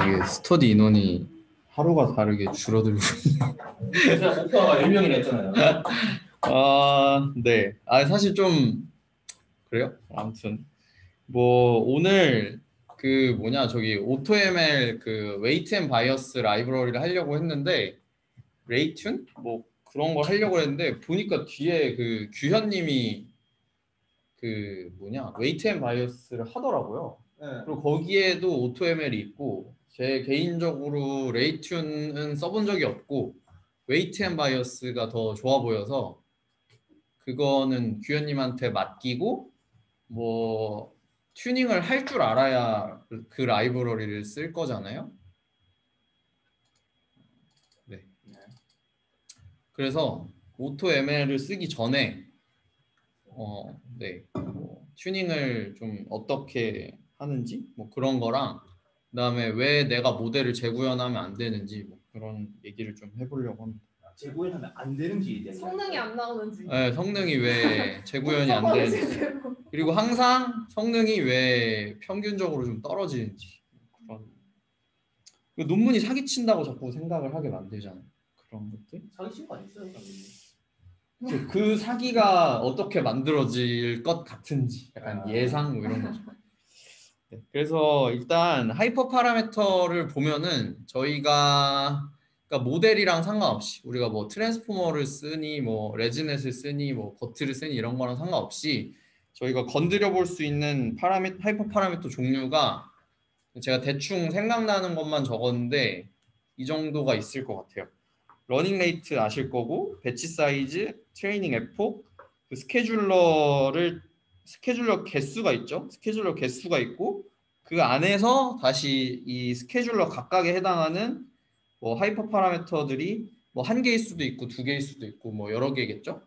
이게 스터디 인원이 하루가 다르게 줄어들고 제가 목표가 10명이라 했잖아요. 네. 사실 좀 그래요? 아무튼 뭐 오늘 그 뭐냐 저기 AutoML 그 웨이트 앤 바이어스 라이브러리를 하려고 했는데 레이튠 뭐 그런 걸 하려고 했는데 보니까 뒤에 그 규현님이 그 뭐냐 웨이트 앤 바이어스를 하더라고요. 네. 그리고 거기에도 AutoML이 있고 제 개인적으로 레이튠은 써본 적이 없고 웨이트 앤 바이어스가 더 좋아 보여서 그거는 규현님한테 맡기고 뭐 튜닝을 할 줄 알아야 그 라이브러리를 쓸 거잖아요. 네. 그래서 AutoML을 쓰기 전에 네. 뭐 튜닝을 좀 어떻게 하는지 뭐 그런 거랑 그다음에 왜 내가 모델을 재구현하면 안 되는지 뭐 그런 얘기를 좀 해보려고 합니다. 재구현하면 안 되는지에 대한 성능이 안 나오는지. 네, 성능이 왜 재구현이 안 되는지 그리고 항상 성능이 왜 평균적으로 좀 떨어지는지 그런 논문이 사기친다고 자꾸 생각을 하게 만들잖아요. 그런 것들. 사기친 거 아니었어요? 그 사기가 어떻게 만들어질 것 같은지 약간 예상 뭐 이런 거죠. 네, 그래서 일단 하이퍼 파라미터를 보면은 저희가 그러니까 모델이랑 상관없이 우리가 뭐 트랜스포머를 쓰니 뭐 레지넷을 쓰니 뭐 버트를 쓰니 이런 거랑 상관없이 저희가 건드려 볼 수 있는 하이퍼 파라미터 종류가 제가 대충 생각나는 것만 적었는데 이 정도가 있을 것 같아요. 러닝 레이트 아실 거고 배치 사이즈, 트레이닝 에포, 그 스케줄러 개수가 있죠. 스케줄러 개수가 있고 그 안에서 다시 이 스케줄러 각각에 해당하는 뭐 하이퍼 파라미터들이 뭐 한 개일 수도 있고 두 개일 수도 있고 뭐 여러 개겠죠.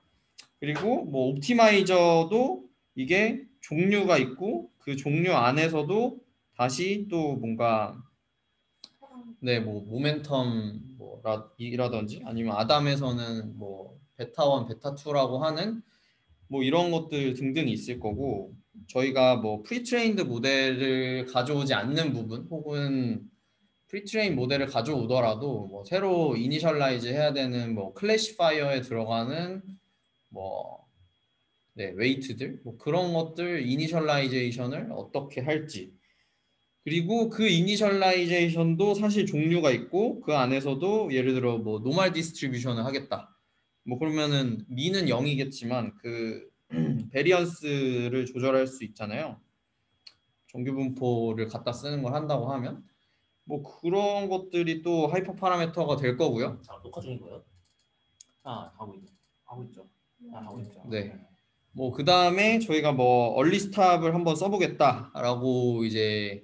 그리고 뭐 옵티마이저도 이게 종류가 있고 그 종류 안에서도 다시 또 뭔가 네, 뭐 모멘텀 이라든지 아니면 아담에서는 뭐 베타 1, 베타 2라고 하는 뭐 이런 것들 등등이 있을 거고 저희가 뭐 프리트레인드 모델을 가져오지 않는 부분 혹은 프리트레인 모델을 가져오더라도 뭐 새로 이니셜라이즈 해야 되는 뭐 클래시파이어에 들어가는 뭐 네, 웨이트들 뭐 그런 것들 이니셜라이제이션을 어떻게 할지 그리고 그 이니셜라이제이션도 사실 종류가 있고 그 안에서도 예를 들어 뭐 노멀 디스트리뷰션을 하겠다. 뭐 그러면은 미는 0이겠지만 그 베리언스를 조절할 수 있잖아요. 정규 분포를 갖다 쓰는 걸 한다고 하면 뭐 그런 것들이 또 하이퍼 파라미터가 될 거고요. 녹화 중인 거예요? 하고 있죠. 하고 있죠. 네. 뭐 그다음에 저희가 뭐 얼리 스탑을 한번 써보겠다라고 이제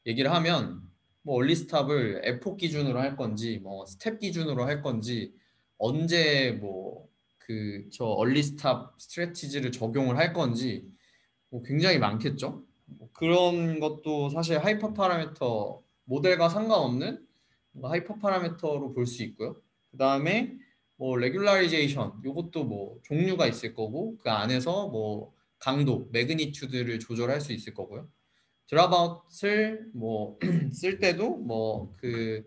얘기를 하면 뭐 얼리 스탑을 에폭 기준으로 할 건지 뭐 스텝 기준으로 할 건지 언제 뭐 그 저 얼리 스탑 스트래티지를 적용을 할 건지 뭐 굉장히 많겠죠. 뭐 그런 것도 사실 하이퍼 파라미터 모델과 상관없는 하이퍼 파라미터로 볼 수 있고요. 그다음에 뭐 레귤라이제이션 이것도 뭐 종류가 있을 거고 그 안에서 뭐 강도, 매그니튜드를 조절할 수 있을 거고요. 드랍아웃을 뭐 쓸 때도 뭐 그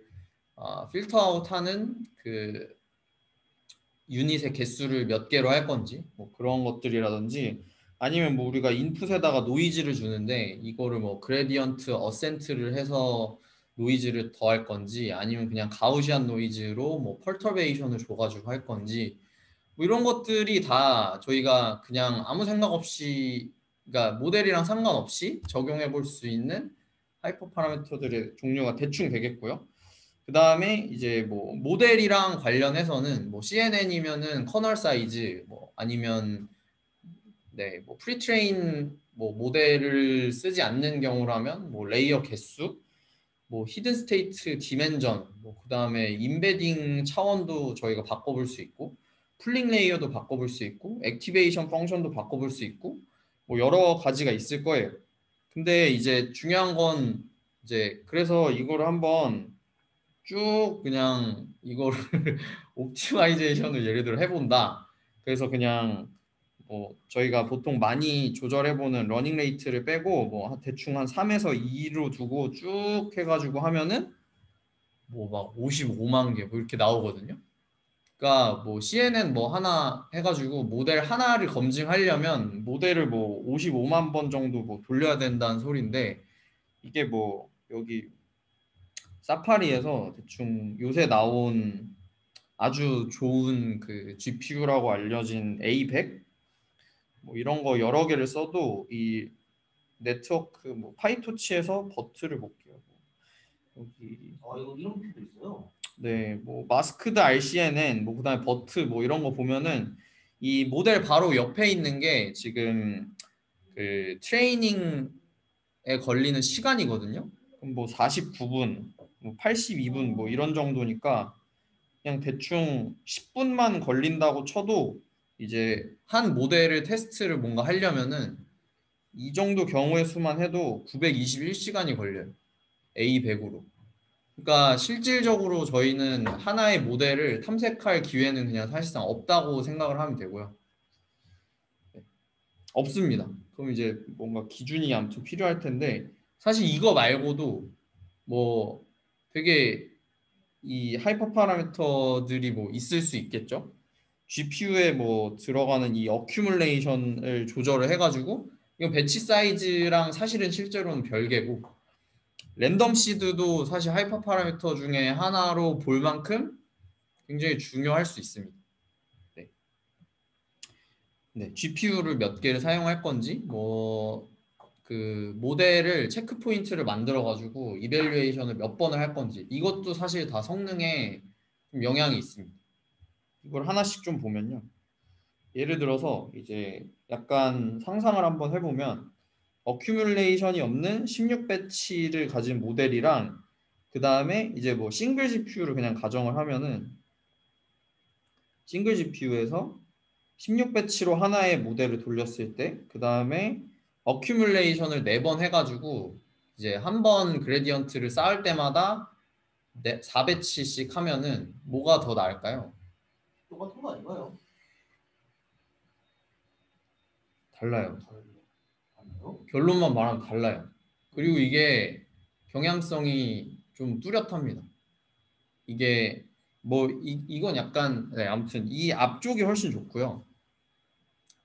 필터 아웃하는 그 유닛의 개수를 몇 개로 할 건지 뭐 그런 것들이라든지 아니면 뭐 우리가 인풋에다가 노이즈를 주는데 이거를 뭐 그레디언트 어센트를 해서 노이즈를 더할 건지 아니면 그냥 가우시안 노이즈로 뭐 펄터베이션을 줘가지고 할 건지 뭐 이런 것들이 다 저희가 그냥 아무 생각 없이 그러니까 모델이랑 상관없이 적용해 볼 수 있는 하이퍼 파라미터들의 종류가 대충 되겠고요. 그 다음에 이제 뭐 모델이랑 관련해서는 뭐 CNN이면은 커널 사이즈 뭐 아니면 네, 뭐 프리트레인 뭐 모델을 쓰지 않는 경우라면 뭐 레이어 개수 뭐 히든 스테이트 디멘전 뭐 그다음에 임베딩 차원도 저희가 바꿔볼 수 있고 풀링 레이어도 바꿔볼 수 있고 액티베이션 펑션도 바꿔볼 수 있고 뭐 여러 가지가 있을 거예요. 근데 이제 중요한 건 이제 그래서 이거를 한번 쭉 그냥 이거를 옵티마이제이션을 예를 들어 해본다. 그래서 그냥 뭐 저희가 보통 많이 조절해보는 러닝 레이트를 빼고 뭐 대충 한 3에서 2로 두고 쭉 해가지고 하면은 뭐 막 55만 개 뭐 이렇게 나오거든요. 그러니까 뭐 CNN 뭐 하나 해가지고 모델 하나를 검증하려면 모델을 뭐 55만 번 정도 뭐 돌려야 된다는 소리인데, 이게 뭐 여기 사파리에서 대충 요새 나온 아주 좋은 그 GPU라고 알려진 A100 뭐 이런 거 여러 개를 써도 이 네트워크 뭐 파이토치에서 버트를 볼게요. 여기 이거 이런 표도 있어요. 네, 뭐 마스크드 RCNN 뭐 그다음에 버트 뭐 이런 거 보면은 이 모델 바로 옆에 있는 게 지금 그 트레이닝에 걸리는 시간이거든요. 그럼 뭐 49분, 뭐 82분 뭐 이런 정도니까 그냥 대충 10분만 걸린다고 쳐도 이제 한 모델을 테스트를 뭔가 하려면은 이 정도 경우의 수만 해도 921시간이 걸려요. A100으로. 그러니까 실질적으로 저희는 하나의 모델을 탐색할 기회는 그냥 사실상 없다고 생각을 하면 되고요. 네. 없습니다. 그럼 이제 뭔가 기준이 아무튼 필요할 텐데, 사실 이거 말고도 뭐 되게 이 하이퍼 파라미터들이 뭐 있을 수 있겠죠. GPU에 뭐 들어가는 이 어큐뮬레이션을 조절을 해가지고 이거 배치 사이즈랑 사실은 실제로는 별개고, 랜덤 시드도 사실 하이퍼 파라미터 중에 하나로 볼 만큼 굉장히 중요할 수 있습니다. 네. 네, GPU를 몇 개를 사용할 건지, 뭐 그 모델을 체크 포인트를 만들어 가지고 이밸류에이션을 몇 번을 할 건지, 이것도 사실 다 성능에 좀 영향이 있습니다. 이걸 하나씩 좀 보면요. 예를 들어서 이제 약간 상상을 한번 해보면 어큐뮬레이션이 없는 16배치를 가진 모델이랑 그 다음에 이제 뭐 싱글 GPU를 그냥 가정을 하면은 싱글 GPU에서 16배치로 하나의 모델을 돌렸을 때 그 다음에 어큐뮬레이션을 4번 해가지고 이제 한 번 그레디언트를 쌓을 때마다 4배치씩 하면은 뭐가 더 나을까요? 똑같은 거 아닌가요? 달라요. 아니요? 결론만 말하면 달라요. 그리고 이게 경향성이 좀 뚜렷합니다. 이게 뭐 이건 약간 네, 아무튼 이 앞쪽이 훨씬 좋고요.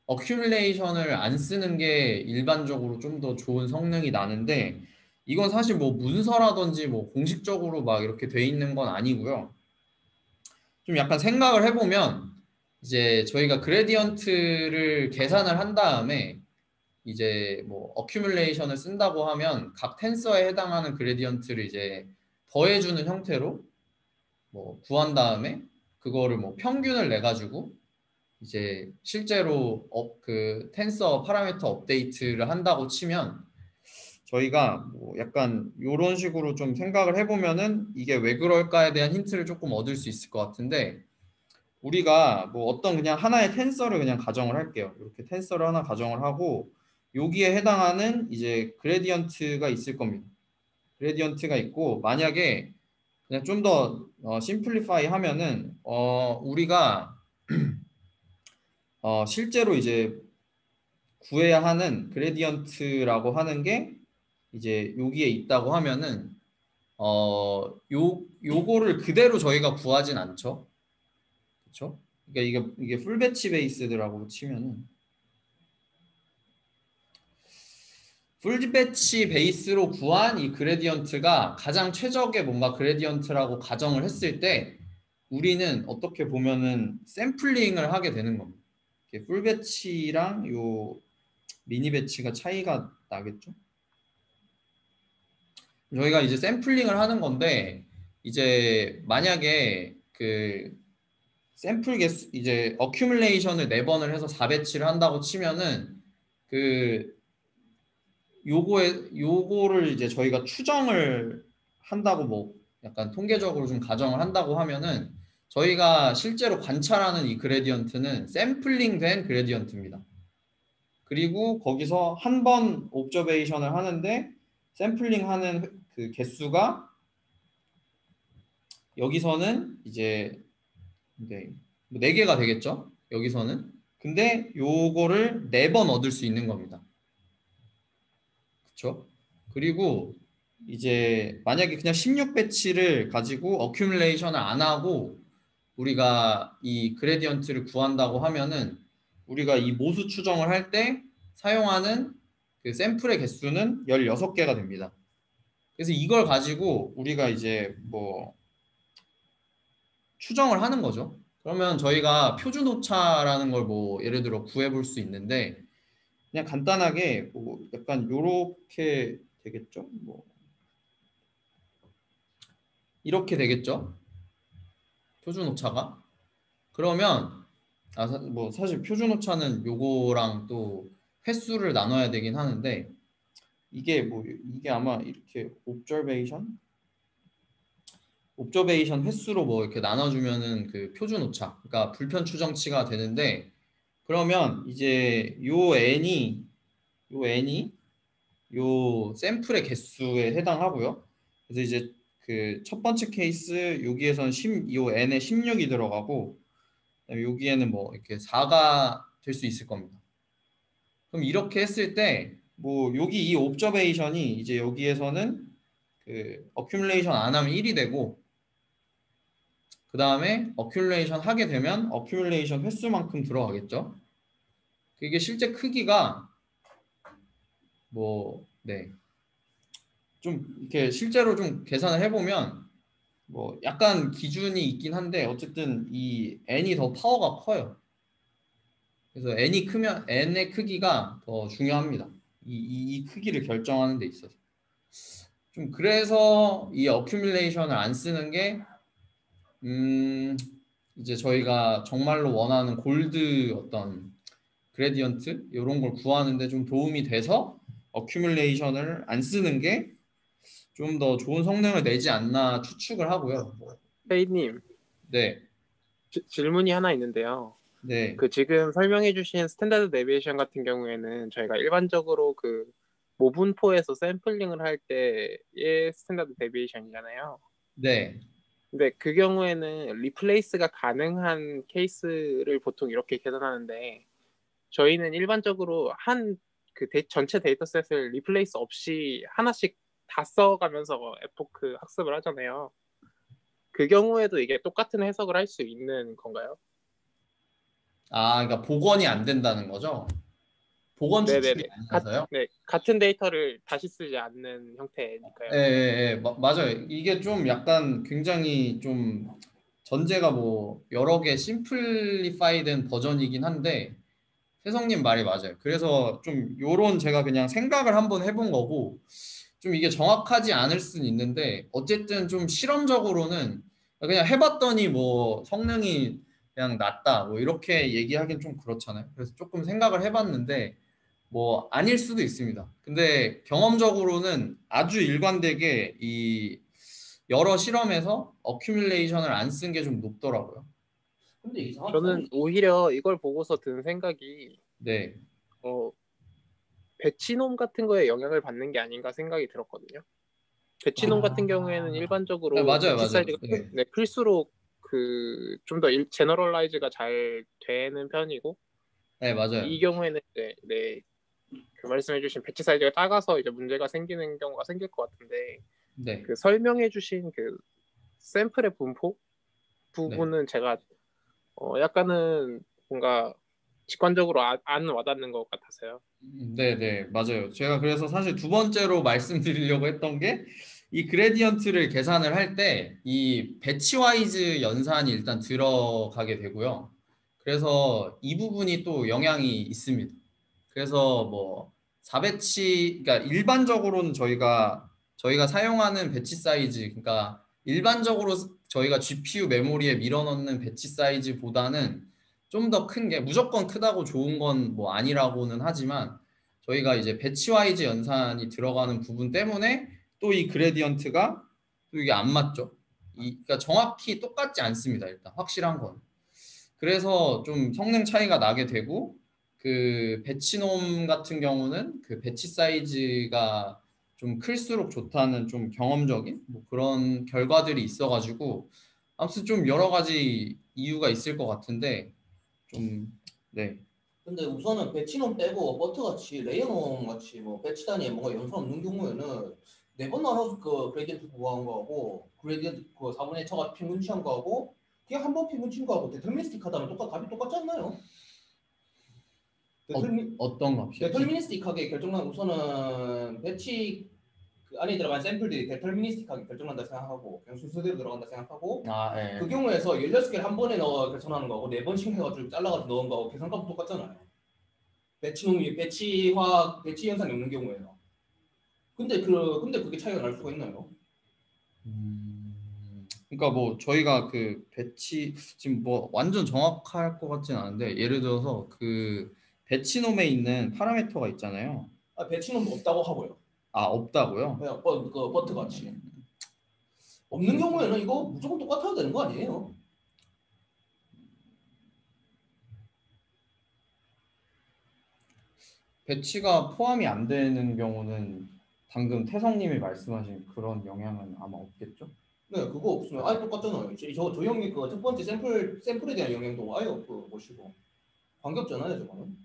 어큐뮬레이션을 안 쓰는 게 일반적으로 좀 더 좋은 성능이 나는데, 이건 사실 뭐 문서라든지 뭐 공식적으로 막 이렇게 돼 있는 건 아니고요. 좀 약간 생각을 해보면 이제 저희가 그레디언트를 계산을 한 다음에 이제 뭐 어큐뮬레이션을 쓴다고 하면 각 텐서에 해당하는 그레디언트를 이제 더해주는 형태로 뭐 구한 다음에 그거를 뭐 평균을 내 가지고 이제 실제로 그 텐서 파라미터 업데이트를 한다고 치면, 저희가 뭐 약간 이런 식으로 좀 생각을 해보면은 이게 왜 그럴까에 대한 힌트를 조금 얻을 수 있을 것 같은데, 우리가 뭐 어떤 그냥 하나의 텐서를 그냥 가정을 할게요. 이렇게 텐서를 하나 가정을 하고 여기에 해당하는 이제 그레디언트가 있을 겁니다. 그레디언트가 있고, 만약에 그냥 좀 더 심플리파이 하면은 우리가 실제로 이제 구해야 하는 그레디언트라고 하는 게 이제 여기에 있다고 하면은 요거를 그대로 저희가 구하진 않죠. 그렇죠? 그러니까 이게 풀 배치 베이스드라고 치면은 풀 배치 베이스로 구한 이 그레디언트가 가장 최적의 뭔가 그레디언트라고 가정을 했을 때 우리는 어떻게 보면은 샘플링을 하게 되는 겁니다. 풀 배치랑 요 미니 배치가 차이가 나겠죠? 저희가 이제 샘플링을 하는 건데, 이제 만약에 그 샘플 개수 이제 어큐뮬레이션을 4번을 해서 4배치를 한다고 치면은 그 요거를 이제 저희가 추정을 한다고 뭐 약간 통계적으로 좀 가정을 한다고 하면은 저희가 실제로 관찰하는 이 그레디언트는 샘플링된 그레디언트입니다. 그리고 거기서 한 번 옵저베이션을 하는데 샘플링 하는 그 개수가 여기서는 이제 네, 4개가 되겠죠? 여기서는. 근데 요거를 4번 얻을 수 있는 겁니다. 그쵸? 그리고 이제 만약에 그냥 16배치를 가지고 어큐뮬레이션을 안 하고 우리가 이 그레디언트를 구한다고 하면은 우리가 이 모수 추정을 할 때 사용하는 그 샘플의 개수는 16개가 됩니다. 그래서 이걸 가지고 우리가 이제 뭐 추정을 하는 거죠. 그러면 저희가 표준 오차라는 걸 뭐 예를 들어 구해 볼 수 있는데 그냥 간단하게 뭐 약간 요렇게 되겠죠? 뭐 이렇게 되겠죠? 표준 오차가. 그러면 뭐 사실 표준 오차는 요거랑 또 횟수를 나눠야 되긴 하는데 이게 아마 이렇게 옵저베이션 횟수로 뭐 이렇게 나눠주면은 그 표준 오차, 그러니까 불편 추정치가 되는데 그러면 이제 요 n이 요 샘플의 개수에 해당하고요. 그래서 이제 그 첫 번째 케이스 여기에선 요 n에 16이 들어가고 그다음에 여기에는 뭐 이렇게 4가 될 수 있을 겁니다. 그럼 이렇게 했을 때 뭐 여기 이 옵저베이션이 이제 여기에서는 그 어큐뮬레이션 안 하면 1이 되고 그 다음에 어큐뮬레이션 하게 되면 어큐뮬레이션 횟수만큼 들어가겠죠. 이게 실제 크기가 뭐 네. 좀 이렇게 실제로 좀 계산을 해보면 뭐 약간 기준이 있긴 한데 어쨌든 이 n이 더 파워가 커요. 그래서 n이 크면 n의 크기가 더 중요합니다. 이 크기를 결정하는 데 있어서. 좀 그래서 이 어큐뮬레이션을 안 쓰는 게 이제 저희가 정말로 원하는 골드 어떤 그레디언트 이런 걸 구하는데 좀 도움이 돼서 어큐뮬레이션을 안 쓰는 게 좀 더 좋은 성능을 내지 않나 추측을 하고요. 페이님, 네, 질문이 하나 있는데요. 네, 그 지금 설명해주신 스탠다드 데비에이션 같은 경우에는 저희가 일반적으로 그 모분포에서 샘플링을 할 때의 스탠다드 데비에이션이잖아요. 네. 근데 그 경우에는 리플레이스가 가능한 케이스를 보통 이렇게 계산하는데 저희는 일반적으로 전체 데이터셋을 리플레이스 없이 하나씩 다 써가면서 에포크 학습을 하잖아요. 그 경우에도 이게 똑같은 해석을 할 수 있는 건가요? 그러니까 복원이 안 된다는 거죠? 복원 추출이 네네네. 아니라서요? 네, 같은 데이터를 다시 쓰지 않는 형태니까요. 예, 예, 예. 맞아요. 이게 좀 약간 굉장히 좀 전제가 뭐 여러 개 심플리파이된 버전이긴 한데 혜성님 말이 맞아요. 그래서 좀 요런 제가 그냥 생각을 한번 해본 거고 좀 이게 정확하지 않을 수는 있는데 어쨌든 좀 실험적으로는 그냥 해봤더니 뭐 성능이 그냥 낮다 뭐 이렇게 얘기하긴 좀 그렇잖아요. 그래서 조금 생각을 해봤는데 뭐 아닐 수도 있습니다. 근데 경험적으로는 아주 일관되게 이 여러 실험에서 어큐뮬레이션을 안 쓴 게 좀 높더라고요. 근데 이상하게 저는 오히려 이걸 보고서 든 생각이 네, 어, 배치놈 같은 거에 영향을 받는 게 아닌가 생각이 들었거든요. 배치놈 같은 경우에는 네, 일반적으로 맞아요, 배치 맞아요. 사이즈가 네, 클수록 그 좀 더 제너럴라이즈가 잘 되는 편이고 네, 맞아요. 이 경우에는 이제 그 말씀해주신 배치 사이즈가 작아서 이제 문제가 생기는 경우가 생길 것 같은데 네, 그 설명해주신 그 샘플의 분포 네. 부분은 제가 약간은 뭔가 직관적으로 안 와닿는 것 같아서요. 네, 네, 맞아요. 제가 그래서 사실 두 번째로 말씀드리려고 했던 게 이 그레디언트를 계산을 할 때 이 배치와이즈 연산이 일단 들어가게 되고요. 그래서 이 부분이 또 영향이 있습니다. 그래서 뭐 4배치, 그러니까 일반적으로는 저희가 사용하는 배치 사이즈, 그러니까 일반적으로 저희가 GPU 메모리에 밀어넣는 배치 사이즈보다는 좀 더 큰 게 무조건 크다고 좋은 건 뭐 아니라고는 하지만 저희가 이제 배치와이즈 연산이 들어가는 부분 때문에 또 이 그레디언트가 또 이게 안 맞죠. 그러니까 정확히 똑같지 않습니다. 일단 확실한 건. 그래서 좀 성능 차이가 나게 되고 그 배치놈 같은 경우는 그 배치 사이즈가 좀 클수록 좋다는 좀 경험적인 뭐 그런 결과들이 있어가지고 아무튼 좀 여러 가지 이유가 있을 것 같은데 좀 네. 근데 우선은 배치놈 빼고 버트같이 레이어놈 같이 뭐 배치 단위에 뭔가 연산 없는 경우에는 4번 나눠서 그 그레디언트 구한 거하고 그레디언트 그 4분의 1 처가 평균 취한 거하고 그냥 한 번 평균 친 거하고 데터미니스틱 하다면 답이 똑같지 않나요? 어떤 값이요? 데터미니스틱하게 결정난 우선은 배치 그 안에 들어간 샘플들이 데터미니스틱하게 결정난다 생각하고 그냥 순서대로 들어간다 생각하고 예. 그 경우에서 16개를 한 번에 넣어 결정하는 거고 4번씩 해가지고 잘라가지고 넣은 거하고 계산값도 똑같잖아요. 배치 현상이 없는 경우에요. 근데 그게 차이가 날 수가 있나요? 그러니까 뭐 저희가 그 배치 지금 뭐 완전 정확할 것 같지는 않은데 예를 들어서 그 배치놈에 있는 파라미터가 있잖아요. 배치는 없다고 하고요. 없다고요? 그냥 그 버트 같이. 없는 경우에는 이거 무조건 똑같아야 되는 거 아니에요? 배치가 포함이 안 되는 경우는 방금 태성님이 말씀하신 그런 영향은 아마 없겠죠? 네, 그거 없으면 아예 똑같잖아요. 저 형이 그 첫 번째 샘플에 대한 영향도 아예 없고 보시고 관계없잖아요, 저거는.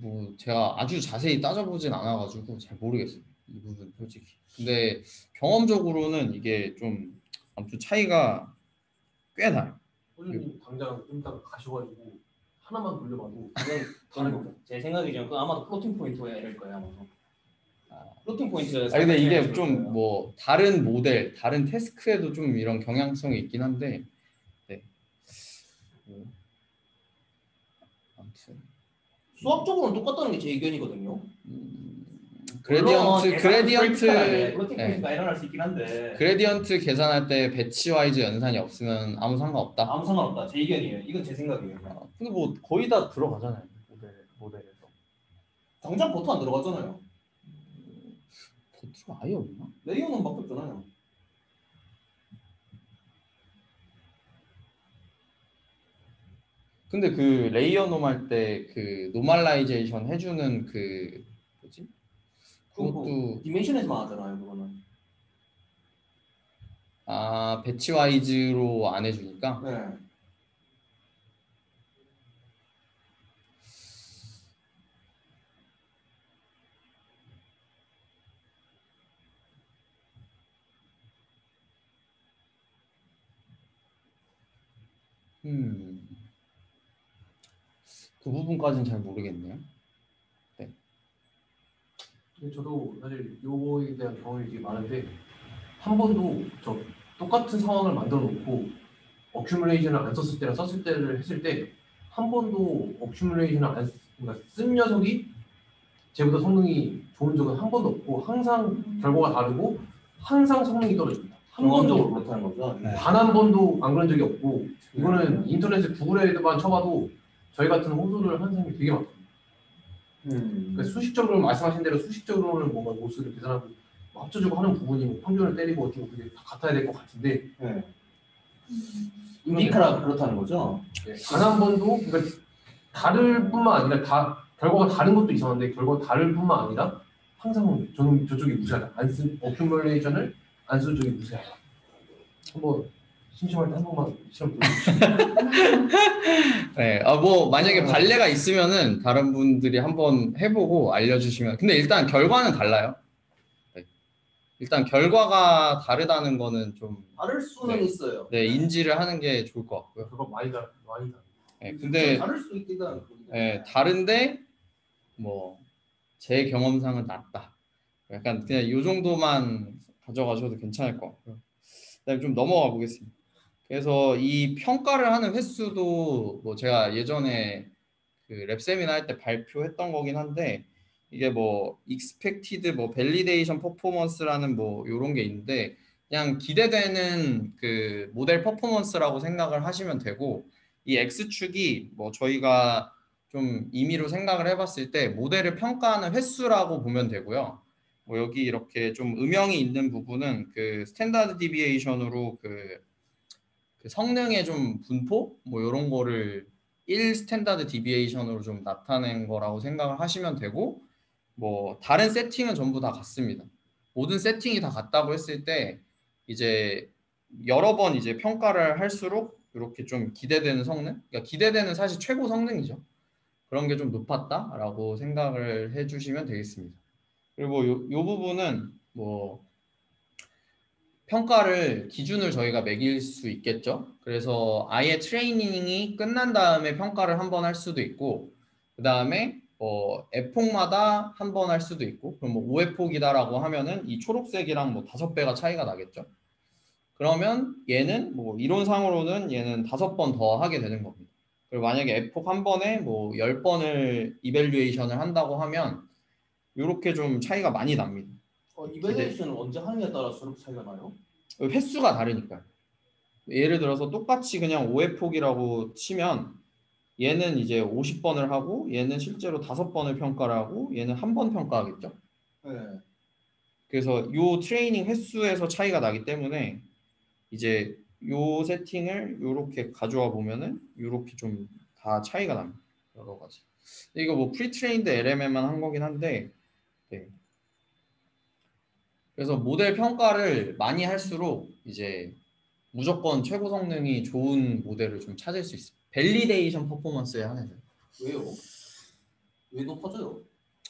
뭐 제가 아주 자세히 따져보진 않아가지고 잘 모르겠어요. 이 부분 솔직히. 근데 경험적으로는 이게 좀 아무튼 차이가 꽤 나요. 호준님 당장 좀 이따가 가셔가지고 하나만 돌려봐도 그냥 저는 다른 거. 제 생각이죠. 그 아마도 플로팅 포인트일 거예요, 아마도. 플로팅 포인트. 근데 이게 좀 뭐 다른 모델, 다른 태스크에도 좀 이런 경향성이 있긴 한데, 네. 아무튼 수학적으로는 똑같다는 게 제 의견이거든요. 그레디언트 플로팅 포인트가 일어날 수 있긴 한데 그레디언트 계산할 때 배치 와이즈 연산이 없으면 아무 상관없다. 아무 상관없다. 제 의견이에요. 이건 제 생각이에요. 근데 뭐 거의 다 들어가잖아요. 모델에서. 당장 버터 안 들어가잖아요. 버트가 아예 없나? 레이어는 밖에 없잖아요. 근데 그 레이어 놈 할 때 그 노멀라이제이션 해주는 그 뭐지? 그것도 디멘션에서만 하잖아요, 그거는. 배치 와이즈로 안 해주니까. 네. 그 부분까지는 잘 모르겠네요. 네. 근데 저도 사실 요거에 대한 경험이 되게 많은데 한 번도 저 똑같은 상황을 만들어 놓고 어큐뮬레이션을 안 썼을 때랑 썼을 때를 했을 때 한 번도 어큐뮬레이션을 그러니까 쓴 녀석이 쟤보다 성능이 좋은 적은 한 번도 없고 항상 결과가 다르고 항상 성능이 떨어집니다. 한 번도 그렇다는 거죠. 네. 단 한 번도 안 그런 적이 없고 이거는 인터넷에 구글에만 쳐봐도 저희 같은 호소를 하는 사람이 되게 많거든요. 그러니까 수식적으로 말씀하신 대로 수식적으로는 뭔가 모습을 계산하고 뭐 합쳐주고 하는 부분이 뭐 평균을 때리고 어쩌고 그게 다 같아야 될 것 같은데 네. 인디카라 그렇다는 거죠. 단 한 번도 그러니까 다를 뿐만 아니라 결과가 다른 것도 이상한데 결과가 다를 뿐만 아니라 항상 저는 저쪽이 무시하다. 안 쓴 어큐뮬레이션을 안 쓴 쪽이 무시하다. 한번 심심할 때 한 번만 시험 보여주시죠. 네, 뭐 만약에 발레가 있으면은 다른 분들이 한번 해보고 알려주시면. 근데 일단 결과는 달라요. 네. 일단 결과가 다르다는 거는 좀 다를 수는 있어요. 네, 인지를 하는 게 좋을 것 같고요. 그거 많이 다르다. 네, 근데 다를 수 있긴 한. 네, 다른데 뭐 제 경험상은 낫다. 약간 그냥 이 정도만 가져가셔도 괜찮을 것 같고요. 그다음에 좀 넘어가 보겠습니다. 그래서 이 평가를 하는 횟수도 뭐 제가 예전에 그 랩 세미나 할 때 발표했던 거긴 한데 이게 뭐 expected 뭐 validation performance라는 뭐 이런 게 있는데 그냥 기대되는 그 모델 퍼포먼스라고 생각을 하시면 되고 이 X축이 뭐 저희가 좀 임의로 생각을 해봤을 때 모델을 평가하는 횟수라고 보면 되고요. 뭐 여기 이렇게 좀 음영이 있는 부분은 그 스탠다드 디비에이션으로 그 성능의 좀 분포 뭐 이런 거를 1 스탠다드 디비에이션으로 좀 나타낸 거라고 생각을 하시면 되고 뭐 다른 세팅은 전부 다 같습니다. 모든 세팅이 다 같다고 했을 때 이제 여러 번 이제 평가를 할수록 이렇게 좀 기대되는 성능, 그러니까 기대되는 사실 최고 성능이죠. 그런 게 좀 높았다라고 생각을 해주시면 되겠습니다. 그리고 요 부분은 뭐 평가를 기준을 저희가 매길 수 있겠죠. 그래서 아예 트레이닝이 끝난 다음에 평가를 한 번 할 수도 있고, 그 다음에 에폭마다 한 번 할 수도 있고, 그럼 뭐 5에폭이다라고 하면은 이 초록색이랑 뭐 5배가 차이가 나겠죠. 그러면 얘는 뭐 이론상으로는 얘는 5번 더 하게 되는 겁니다. 그리고 만약에 에폭 한 번에 뭐 10번을 이밸류에이션을 한다고 하면 이렇게 좀 차이가 많이 납니다. 이밸류에이션을 언제 하느냐에 따라서 저렇게 차이가 나요? 횟수가 다르니까요. 예를 들어서 똑같이 그냥 5회폭이라고 치면 얘는 이제 50번을 하고 얘는 실제로 5번을 평가를 하고 얘는 한 번 평가하겠죠. 네. 그래서 요 트레이닝 횟수에서 차이가 나기 때문에 이제 요 세팅을 요렇게 가져와 보면은 요렇게 좀 다 차이가 납니다. 여러 가지. 이거 뭐 프리트레인드 LM에만 한 거긴 한데, 네. 그래서 모델 평가를 많이 할수록 이제 무조건 최고 성능이 좋은 모델을 좀 찾을 수 있어요. 밸리데이션 퍼포먼스에 한해서. 왜요? 왜 높아져요?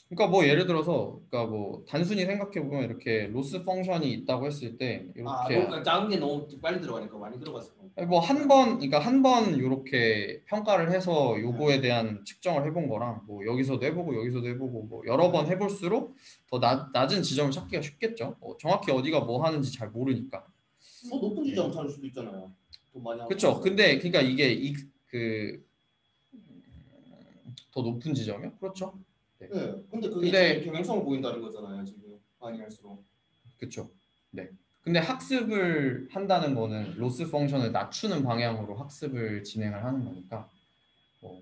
그러니까 뭐 예를 들어서, 그러니까 뭐 단순히 생각해 보면 이렇게 로스 펑션이 있다고 했을 때 이렇게 너무 작은 게 너무 빨리 들어가니까 많이 들어갔어. 뭐 한 번, 그러니까 한 번 이렇게 평가를 해서 요거에 대한 측정을 해본 거랑 뭐 여기서도 해보고 여기서도 해보고 뭐 여러 번 해볼수록 더 낮은 지점을 찾기가 쉽겠죠. 정확히 어디가 뭐 하는지 잘 모르니까. 더 높은 지점 찾을 수도 있잖아요. 더 많이 하고. 그렇죠. 근데 그러니까 이게 더 높은 지점이요? 그렇죠. 네. 근데 그게 근데- 지금 경향성을 보인다는 거잖아요. 지금 많이 할수록. 그렇죠. 네. 근데 학습을 한다는 거는 로스 펑션을 낮추는 방향으로 학습을 진행을 하는 거니까 뭐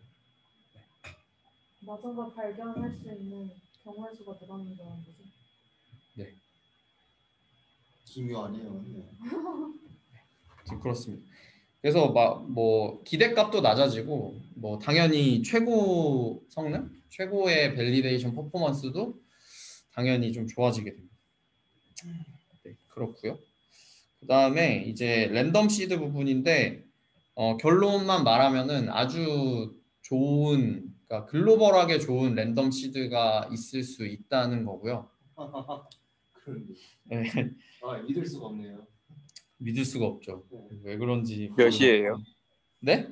맞은 걸 발견할 수 있는 경우의 수가 늘어난다는 거죠. 기묘하네요. 네. 그렇습니다. 그래서 막 뭐 기대값도 낮아지고 뭐 당연히 최고 성능, 최고의 밸리데이션 퍼포먼스도 당연히 좀 좋아지게 됩니다. 네, 그렇고요. 그 다음에 이제 랜덤 시드 부분인데 결론만 말하면은 아주 좋은, 그러니까 글로벌하게 좋은 랜덤 시드가 있을 수 있다는 거고요. 그런데 네, 믿을 수가 없네요. 믿을 수가 없죠. 왜 그런지 몇이에요? 네?